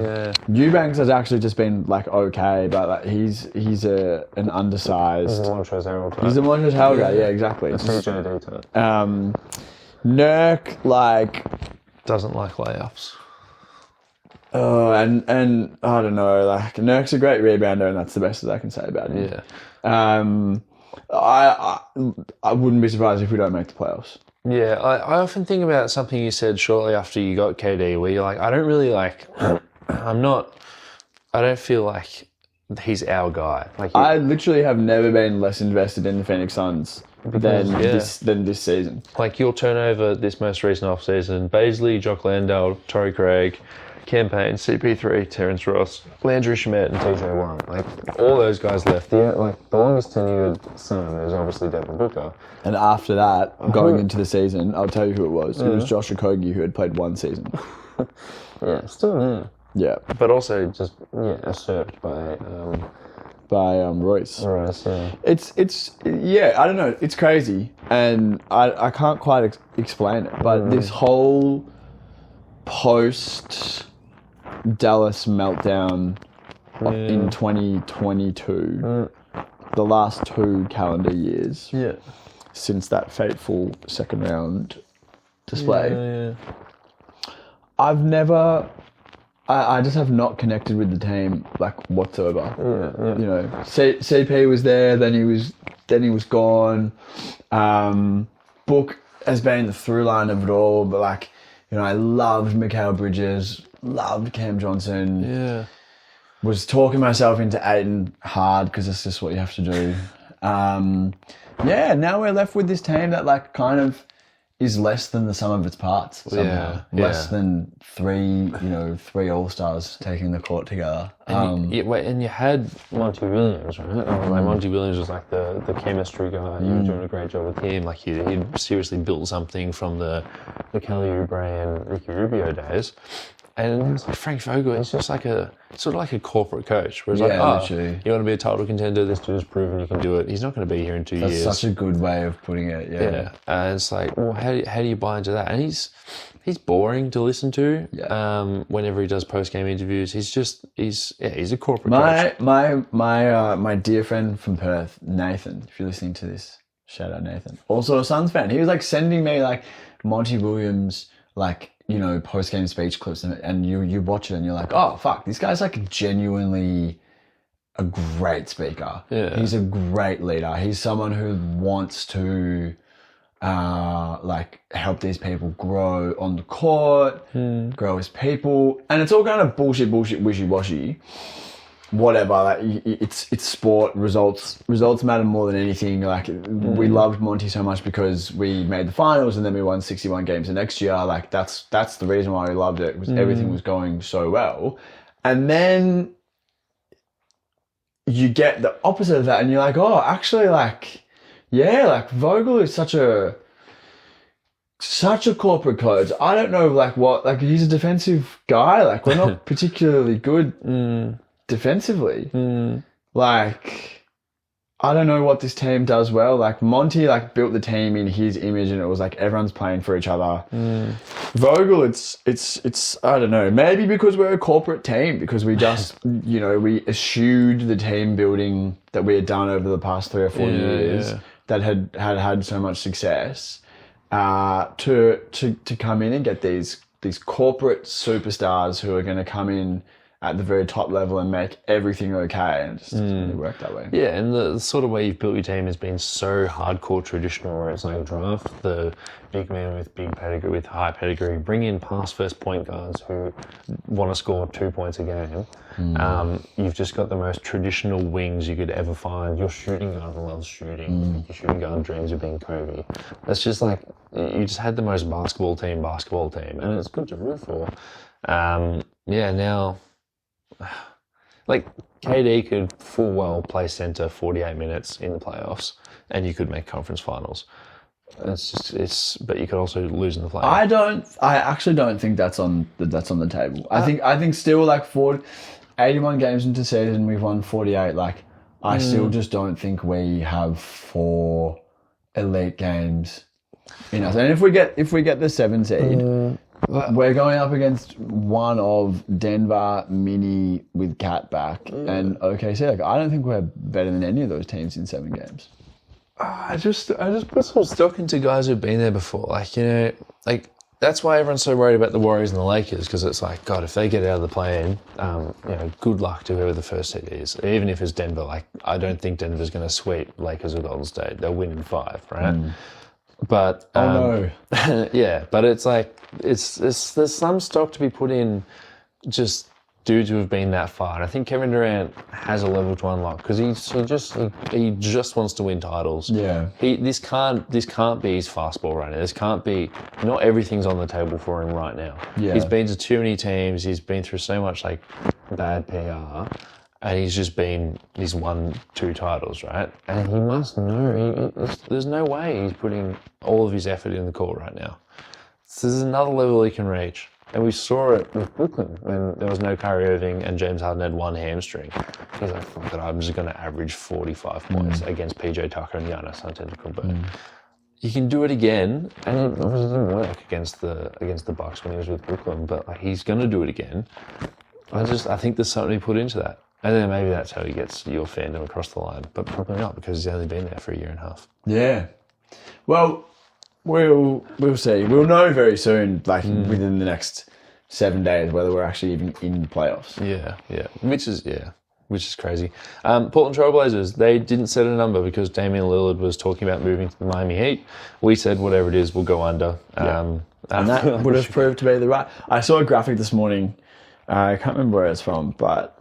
Eubanks has actually just been okay, but he's an undersized. He's a Montrezl Harrell type. He's a Montrezl Harrell guy, yeah, exactly. Nurk doesn't like layups. Oh, and I don't know, Nurk's a great rebounder, and that's the best that I can say about him. Yeah. I wouldn't be surprised if we don't make the playoffs. Yeah, I often think about something you said shortly after you got KD, where you're like, I don't really I don't feel like he's our guy. I literally have never been less invested in the Phoenix Suns than this season. Your turnover this most recent offseason, Baisley, Jock Landale, Torrey Craig, Campaign, CP3, Terrence Ross, Landry Shamet, and TJ Warren. All those guys left. The longest tenured Sun is obviously Devin Booker. And after that, going into the season, I'll tell you who it was. It was Josh Okogie, who had played one season. Yeah, still there. Yeah. But also just, usurped by Royce. Royce, yeah. It's I don't know. It's crazy. And I can't quite explain it. But this whole post Dallas meltdown in 2022, the last 2 calendar years since that fateful second round display, I just have not connected with the team whatsoever. CP was there, then he was gone. Book has been the through line of it all, but I loved Mikal Bridges, loved Cam Johnson. Yeah. Was talking myself into Aiden hard because it's just what you have to do. Now we're left with this team that kind of is less than the sum of its parts somehow. Less than three All-Stars taking the court together. And you had Monty Williams, right? Monty Williams was the chemistry guy. You were doing a great job with him. He'd seriously built something from the Kelly Oubre and Ricky Rubio days. And it's Frank Vogel, it's just sort of like a corporate coach. Where it's literally. You want to be a title contender, this dude's proven you can do it. He's not going to be here in 2 years. That's such a good way of putting it, yeah. And it's how do you buy into that? And he's boring to listen to whenever he does post-game interviews. He's a corporate coach. My dear friend from Perth, Nathan, if you're listening to this, shout out Nathan. Also a Suns fan. He was sending me Monty Williams, post-game speech clips, and you watch it and you're like, oh, fuck, this guy's genuinely a great speaker. Yeah. He's a great leader. He's someone who wants to help these people grow on the court, grow as people. And it's all kind of bullshit, wishy-washy. Whatever, it's sport. Results matter more than anything. We loved Monty so much because we made the finals and then we won 61 games the next year. That's the reason why we loved it, because everything was going so well. And then you get the opposite of that and you're like, oh, actually, Vogel is such a corporate coach. I don't know what, he's a defensive guy. We're not particularly good defensively. I don't know what this team does well. Monty built the team in his image and it was everyone's playing for each other. Vogel, it's I don't know, maybe because we're a corporate team, because we just we eschewed the team building that we had done over the past 3 or 4 years. that had so much success to come in and get these corporate superstars who are going to come in at the very top level and make everything okay, and it just doesn't really work that way. Yeah, and the sort of way you've built your team has been so hardcore traditional, where it's like draft the big man with big pedigree, with high pedigree, bring in pass first point guards who want to score 2 points a game. You've just got the most traditional wings you could ever find. Your shooting guard loves shooting. Your shooting guard dreams of being Kobe. That's just like, you just had the most basketball team, and it's good to root for. Now, like, KD could full well play center 48 minutes in the playoffs, and you could make conference finals. But you could also lose in the playoffs. I actually don't think that's on the table. I think still, like, 81 games into season, we've won 48. Like, I still just don't think we have 4 elite games in us. And if we get the 7 seed, we're going up against one of Denver, Mini with Cat back, and OKC. Like, I don't think we're better than any of those teams in 7 games. I just put some stock into guys who've been there before. Like, you know, like, that's why everyone's so worried about the Warriors and the Lakers, because it's like, God, if they get out of the play-in, good luck to whoever the first seed is. Even if it's Denver, like, I don't think Denver's going to sweep Lakers or Golden State. They'll win in 5, right? But yeah, but it's like there's some stock to be put in just dudes who have been that far. And I think Kevin Durant has a level to unlock because he just wants to win titles. Yeah, this can't be his fastball right now. This can't be. Not everything's on the table for him right now. Yeah. He's been to too many teams. He's been through so much like bad PR. And he's won 2 titles, right? And he must know, there's no way he's putting all of his effort in the court right now. So there's another level he can reach. And we saw it with Brooklyn when there was no Kyrie Irving and James Harden had 1 hamstring. He's like, fuck it, I'm just going to average 45 points against PJ Tucker and Giannis Antetokounmpo. He can do it again, and it obviously didn't work against the Bucks when he was with Brooklyn, but like, he's going to do it again. I think there's something to put into that. And then maybe that's how he gets your fandom across the line. But probably not, because he's only been there for 1.5 years. Yeah. Well, we'll see. We'll know very soon, like within the next 7 days, whether we're actually even in the playoffs. Yeah. Which is crazy. Portland Trailblazers, they didn't set a number because Damian Lillard was talking about moving to the Miami Heat. We said whatever it is, we'll go under. And that would have proved to be the right. I saw a graphic this morning. I can't remember where it's from, but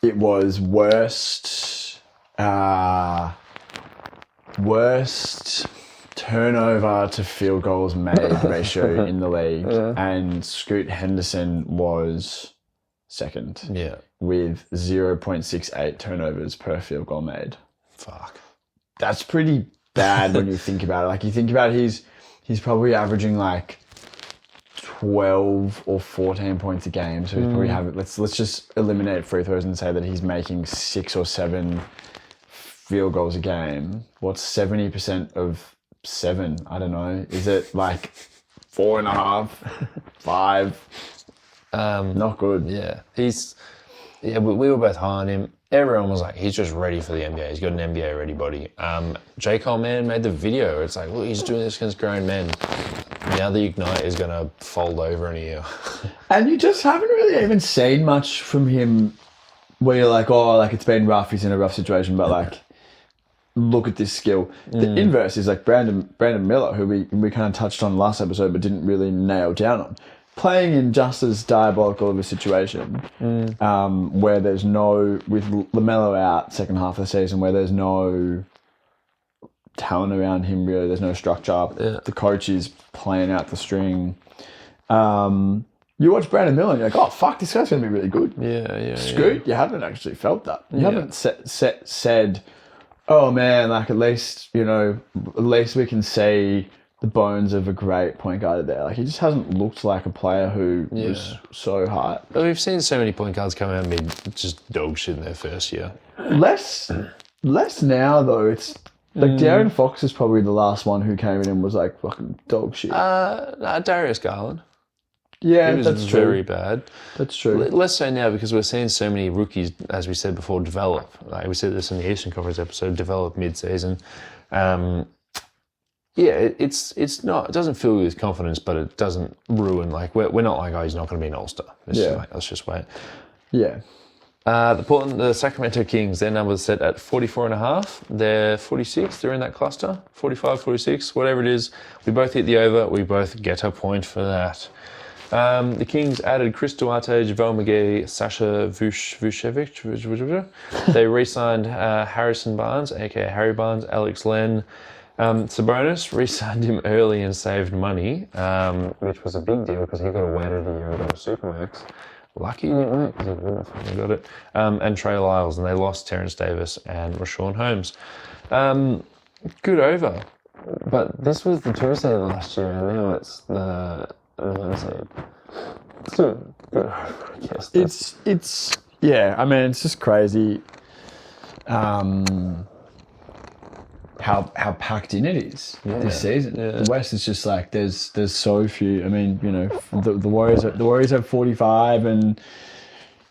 it was worst turnover to field goals made ratio in the league, and Scoot Henderson was second. Yeah, with 0.68 turnovers per field goal made. Fuck, that's pretty bad when you think about it. Like, you think about it, he's probably averaging like 12 or 14 points a game. So he's probably having, let's just eliminate free throws and say that he's making 6 or 7 field goals a game. What's 70% of 7? I don't know. Is it like 4.5, 5? Not good. Yeah. We were both high on him. Everyone was like, he's just ready for the NBA. He's got an NBA ready body. J. Cole Man made the video. It's like, look, he's doing this against grown men. Now the Ignite is going to fold over in a year. And you just haven't really even seen much from him where you're like, oh, like, it's been rough. He's in a rough situation, but like, look at this skill. The inverse is like Brandon Miller, who we kind of touched on last episode, but didn't really nail down on. Playing in just as diabolical of a situation, where there's no, with LaMelo out second half of the season, where there's no talent around him really, there's no structure. Yeah. The coach is playing out the string. You watch Brandon Miller and you're like, oh, fuck, this guy's going to be really good. Yeah. Scoot, you haven't actually felt that. You haven't said, oh man, like, at least we can see the bones of a great point guard there. Like, he just hasn't looked like a player who was so hot. But we've seen so many point guards come out and be just dog shit in their first year. Less now, though. It's like De'Aaron Fox is probably the last one who came in and was like fucking dog shit. Darius Garland. Yeah, It was that's very true. bad. That's true. Less so now because we're seeing so many rookies, as we said before, develop. Like we said this in the Eastern Conference episode, develop mid-season. It's not. It doesn't fill you with confidence, but it doesn't ruin. Like we're not like, oh, he's not going to be an All-Star. Let's just wait. Yeah. The Sacramento Kings, their numbers set at 44.5. They're 46. They're in that cluster. 45, 46, whatever it is. We both hit the over. We both get a point for that. The Kings added Chris Duarte, JaVale McGee, Sasha Vucevic. They re-signed Harrison Barnes, aka Harry Barnes, Alex Len. Sabonis re-signed him early and saved money, which was a big deal because he got a waited a year ago to Supermax. Lucky he didn't wait because he wouldn't have fucking got it. And Trey Lyles, and they lost Terrence Davis and Rashawn Holmes. Good over. But this was the 2 seed last year, and now it's the 1 seed. Still good over, I guess. It's yeah, I mean, it's just crazy how packed in it is this season. Yeah. The West is just like there's so few. I mean, you know, the Warriors have 45, and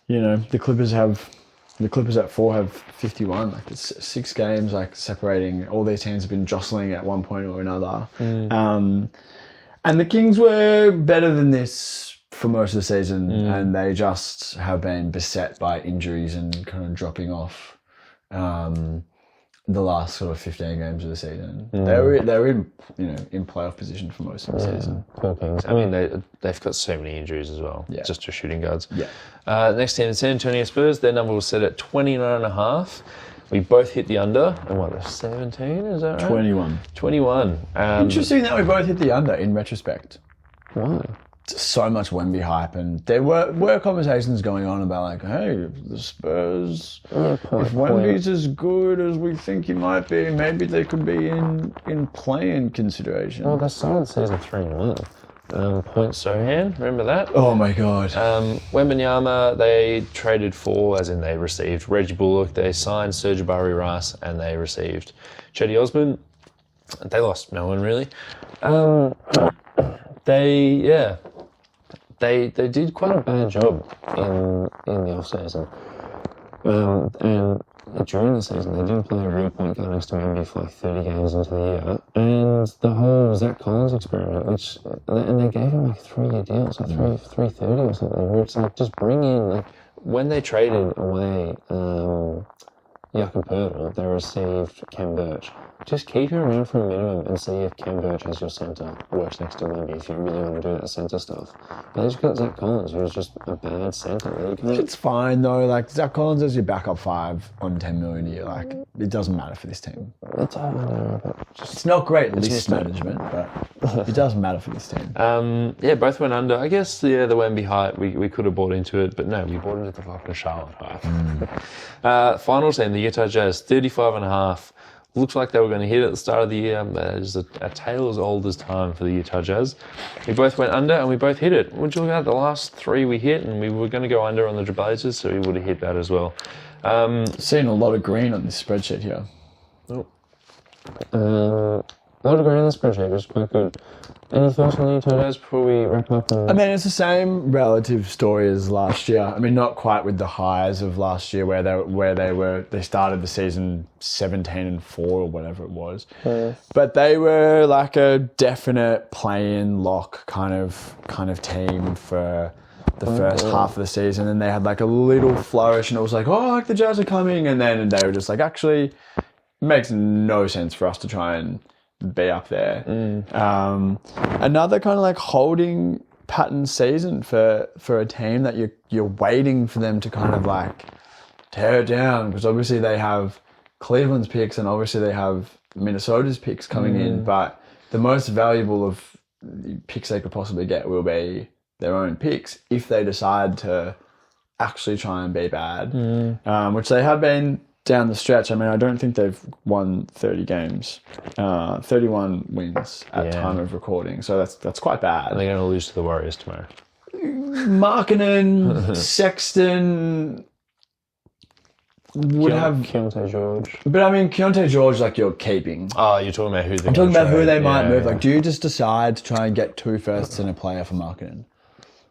you know the Clippers at 4 have 51. Like it's 6 games like separating. All these teams have been jostling at one point or another. And the Kings were better than this for most of the season, and they just have been beset by injuries and kind of dropping off. The last sort of 15 games of the season, they were in playoff position for most of the season. Poor Kings. I mean, they've got so many injuries as well. Yeah. Just to shooting guards. Yeah. Next team, the San Antonio Spurs. Their number was set at 29.5. We both hit the under. And what, 17? Is that right? 21. Interesting that we both hit the under in retrospect. Why? So much Wemby hype, and there were conversations going on about like, hey, the Spurs, if Wemby's as good as we think he might be, maybe they could be in play-in consideration. Well, they started season 3-1. Point Sohan, remember that? Oh my god. Wembanyama, they traded for, as in they received Reggie Bullock, they signed Serge Ibaka Rice, and they received Chetty Osman. They lost no one really. They did quite a bad job in the off season, and during the season they didn't play a real point guard next to Wemby for like 30 games into the year, and the whole Zach Collins experiment, and they gave him like 3-year deals, like 330 or something, where it's like just bring in, like when they traded away Jakob Poeltl, they received Kem Birch. Just keep him around for a minimum and see if Kem Birch as your centre works next to Wemby if you really want to do that centre stuff. But they just got Zach Collins, who's just a bad centre. It's fine though. Like Zach Collins as your backup 5 on 10 million a year. Like it doesn't matter for this team. It's not great list management, but it doesn't matter for this team. Both went under. I guess the Wemby hype we could have bought into it, but no, we bought into the fucking Charlotte hype. Final team, the Utah Jazz, 35.5. Looks like they were going to hit at the start of the year. There's a tale as old as time for the Utah Jazz. We both went under and we both hit it. Would you look at the last 3 we hit, and we were going to go under on the Blazers, so we would have hit that as well. Seeing a lot of green on this spreadsheet here. A lot of green on the spreadsheet, which is quite good. Any thoughts on the Utah Jazz before we wrap up? I mean, it's the same relative story as last year. I mean, not quite with the highs of last year where they started the season 17-4 or whatever it was. Yeah. But they were like a definite play-in lock kind of team for the first half of the season, and they had like a little flourish, and it was like, oh, like the Jazz are coming, and then they were just like, actually, it makes no sense for us to try and be up there. Another kind of like holding pattern season for a team that you're waiting for them to kind of like tear it down, because obviously they have Cleveland's picks and obviously they have Minnesota's picks coming in, but the most valuable of picks they could possibly get will be their own picks if they decide to actually try and be bad, which they have been down the stretch. I mean, I don't think they've won 30 games. 31 wins at time of recording, so that's quite bad. And they're going to lose to the Warriors tomorrow. Markkanen, Sexton would have Keontae George. But I mean, Keontae George, like you're keeping. Oh, you're talking about who they're I'm talking about who they might move. Like, do you just decide to try and get 2 firsts and a player for Markkanen?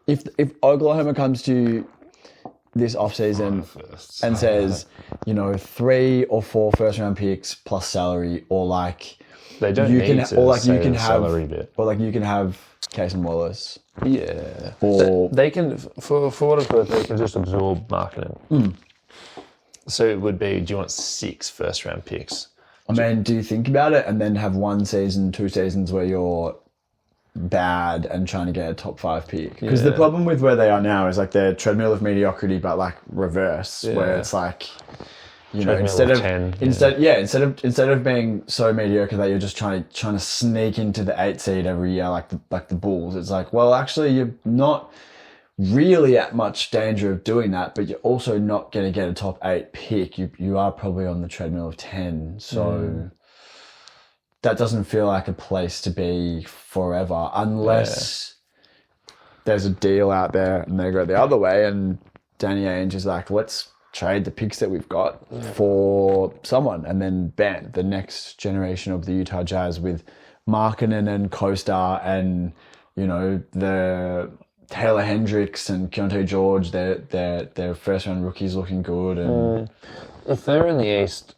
if Oklahoma comes to this offseason and says, 3 or 4 first round picks plus salary, or like they don't you need can, to or like say you can the have, salary bit. or like you can have Casey Wallace. Yeah, or they can for what it's worth, they can just absorb marketing. So it would be, do you want 6 first round picks? I mean, do you think about it and then have 1 season, 2 seasons where you're bad and trying to get a top 5 pick? Because the problem with where they are now is like their treadmill of mediocrity, but like reverse, where it's like, instead of being so mediocre that you're just trying to sneak into the 8 seed every year, like the Bulls, it's like, well, actually, you're not really at much danger of doing that, but you're also not going to get a top 8 pick. You are probably on the treadmill of 10, so that doesn't feel like a place to be forever, unless there's a deal out there and they go the other way and Danny Ainge is like, let's trade the picks that we've got for someone, and then bam, the next generation of the Utah Jazz with Markkanen and Kostar and the Taylor Hendricks and Keontae George, their first round rookies looking good. And if they're in the East,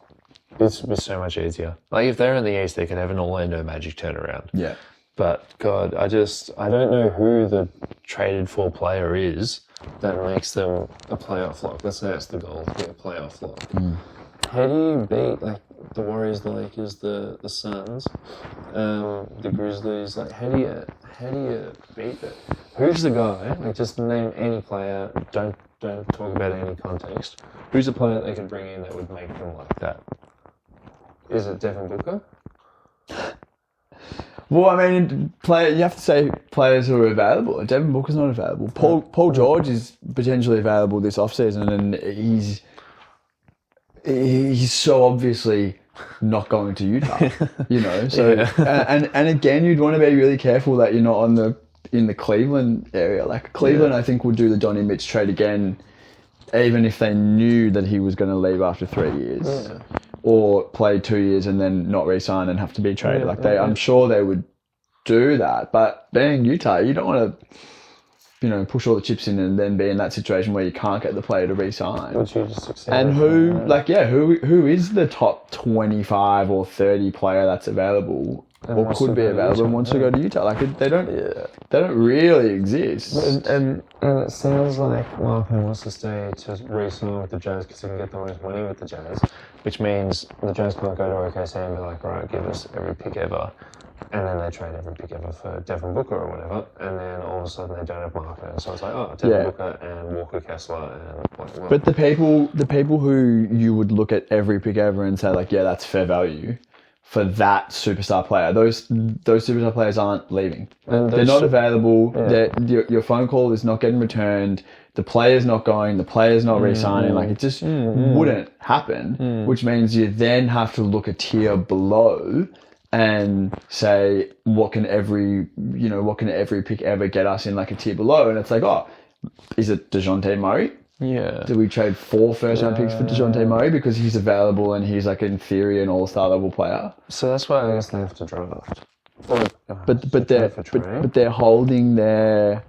this would be so much easier. Like if they're in the East, they could have an Orlando Magic turnaround. Yeah. But God, I don't know who the traded for player is that makes them a playoff lock. Let's say that's the goal, to be a playoff lock. How do you beat like the Warriors, the Lakers, the Suns, the Grizzlies? Like how do you beat it? Who's the guy? Like just name any player. Don't talk about any context. Who's the player that they could bring in that would make them like that? Is it Devin Booker? Well, I mean, you have to say players who are available. Devin Booker's not available. Paul George is potentially available this offseason, and he's so obviously not going to Utah. So and again, you'd want to be really careful that you're not in the Cleveland area. Like Cleveland, I think would do the Donnie Mitch trade again, even if they knew that he was going to leave after 3 years. Yeah. Or play 2 years and then not re-sign and have to be traded. I'm sure they would do that. But being Utah, you don't want to, push all the chips in and then be in that situation where you can't get the player to re-sign. And who is the top 25 or 30 player that's available or could be available and wants to go to Utah? Like they don't really exist. And it sounds like Markkanen wants to stay to re-sign with the Jazz because he can get the most money with the Jazz, which means the Jazz can't go to OKC and be like, all right, give us every pick ever. And then they trade every pick ever for Devin Booker or whatever, and then all of a sudden they don't have Markkanen. So it's like, Devin Booker and Walker Kessler and But the people who you would look at every pick ever and say like, yeah, that's fair value for that superstar player. Those superstar players aren't leaving. They're not available. Yeah. Your phone call is not getting returned. The player's not going. The player's not re-signing. Like it just wouldn't happen. Which means you then have to look a tier below and say, what can every pick ever get us in like a tier below? And it's like, is it DeJounte Murray? Yeah. Do we trade 4 first-round picks for DeJounte Murray because he's available and he's like in theory an all-star level player? So that's why I guess they have to draft. But they're holding their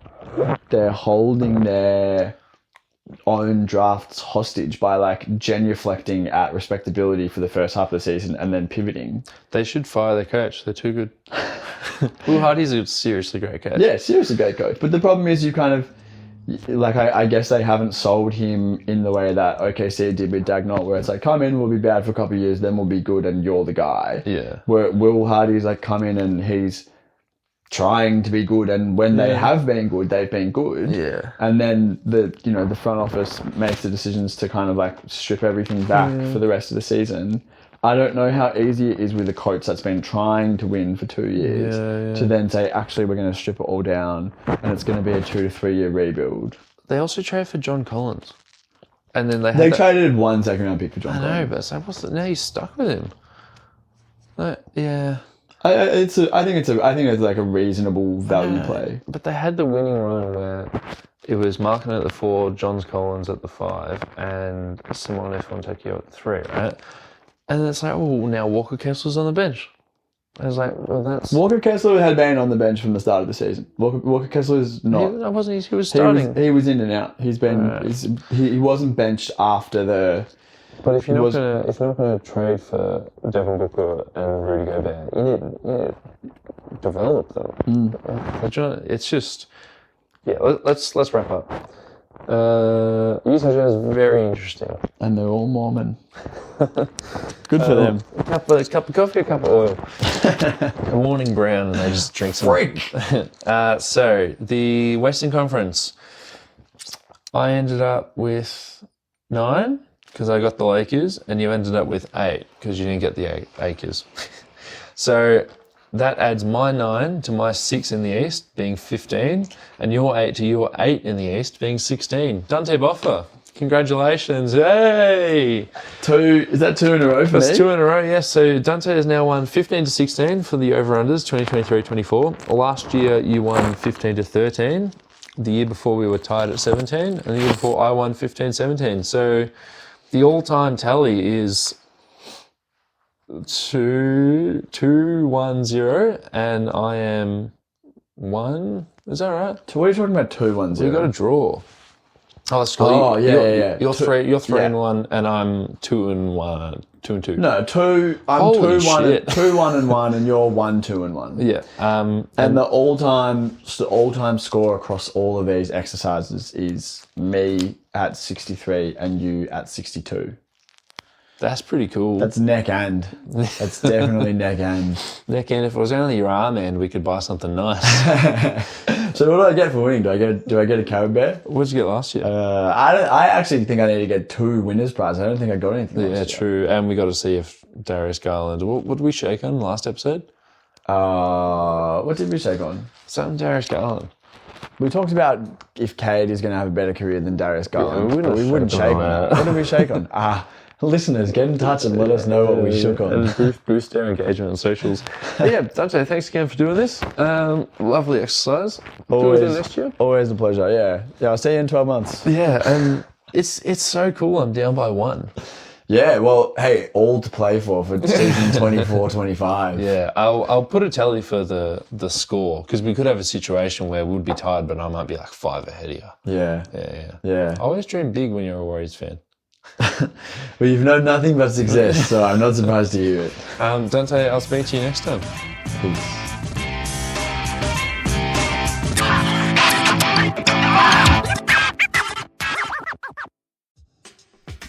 own drafts hostage by like genuflecting at respectability for the first half of the season and then pivoting. They should fire their coach. They're too good. Will Hardy's a seriously great coach. Yeah, seriously great coach. But the problem is you kind of like I guess they haven't sold him in the way that OKC did with Dagnall, where it's like, come in, we'll be bad for a couple of years, then we'll be good, and you're the guy. Yeah. Where Will Hardy's like come in and he's trying to be good, and when they have been good, they've been good. Yeah. And then the front office makes the decisions to kind of like strip everything back for the rest of the season. I don't know how easy it is with a coach that's been trying to win for 2 years to then say, actually, we're going to strip it all down and it's going to be a 2 to 3 year rebuild. They also traded for John Collins. And then they traded 1 second-round pick for John Collins. I know, but now he's stuck with him. Yeah. I think it's like a reasonable value play. But they had the winning run where it was Markkanen at the 4, John Collins at the 5, and Simone Fontecchio at the 3, right? And it's like, now Walker Kessler's on the bench. I was like, well, that's... Walker Kessler had been on the bench from the start of the season. Walker Kessler's not. He was starting. He was in and out. He's been. He wasn't benched after the. But if you're not gonna trade for Devin Booker and Rudy Gobert, you need to develop them. It's just, yeah. Let's wrap up. Utah Jazz is very interesting, and they're all Mormon. Good for them. A cup of coffee, a cup of oil, a morning brown, and they just drink some. Freak. So the Western Conference, I ended up with 9 because I got the Lakers, and you ended up with 8 because you didn't get the Lakers. So that adds my 9 to my 6 in the East, being 15, and your 8 to your 8 in the East, being 16. Dante Boffa, congratulations. Hey! Is that 2 in a row for me? That's 2 in a row, yes. So Dante has now won 15 to 16 for the over-unders, 2023-24. Last year, you won 15 to 13. The year before, we were tied at 17, and the year before, I won 15-17. So the all-time tally is 2-1-0, and I am 1. Is that right? So what are you talking about? 2-1-0. We got a draw. Oh, that's cool. Oh, yeah. You're 3-1, and I'm 2-1, 2-2. No, 2. I'm Holy 2-1, 2-1-1, and you're 1-2-1. Yeah. And the all-time score across all of these exercises is me at 63 and you at 62. That's pretty cool. That's neck and. That's definitely neck and. Neck and. If it was only your arm end, we could buy something nice. So what do I get for winning? Do I get a Carib Bear? What did you get last year? I actually think I need to get 2 winners' prizes. I don't think I got anything last year. Yeah, true. And we got to see if Darius Garland... What did we shake on last episode? What did we shake on? Something Darius Garland. We talked about if Cade is going to have a better career than Darius Garland. Yeah, we wouldn't shake on that. What did we shake on? Listeners, get in touch and let us know what we shook on. And boost our engagement on socials. Yeah, Dante, thanks again for doing this. Lovely exercise. Do it next year. Always a pleasure, yeah. Yeah, I'll see you in 12 months. Yeah, and it's so cool. I'm down by 1. Yeah, well, hey, all to play for season 24-25. Yeah, I'll put a tally for the score, because we could have a situation where we'd be tied, but I might be like 5 ahead of you. Yeah. I always dream big when you're a Warriors fan. Well, you've known nothing but success, so I'm not surprised to hear it. Dante, I'll speak to you next time. Peace.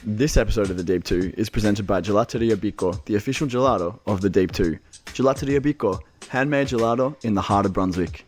This episode of The Deep 2 is presented by Gelateria Bico, the official gelato of The Deep 2. Gelateria Bico, handmade gelato in the heart of Brunswick.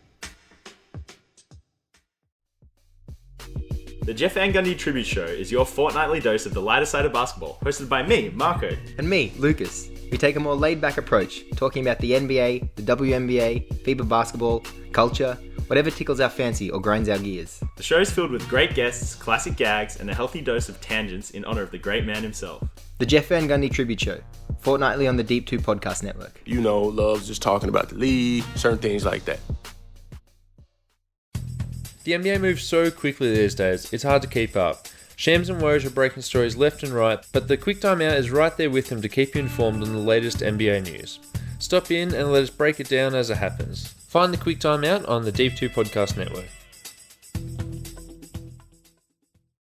The Jeff Van Gundy Tribute Show is your fortnightly dose of the lighter side of basketball, hosted by me, Marco. And me, Lucas. We take a more laid-back approach, talking about the NBA, the WNBA, FIBA basketball, culture, whatever tickles our fancy or grinds our gears. The show is filled with great guests, classic gags, and a healthy dose of tangents in honour of the great man himself. The Jeff Van Gundy Tribute Show, fortnightly on the Deep 2 Podcast Network. You know, loves just talking about the league, certain things like that. The NBA moves so quickly these days, it's hard to keep up. Shams and Woj are breaking stories left and right, but the Quick Time Out is right there with them to keep you informed on the latest NBA news. Stop in and let us break it down as it happens. Find the Quick Time Out on the Deep 2 Podcast Network.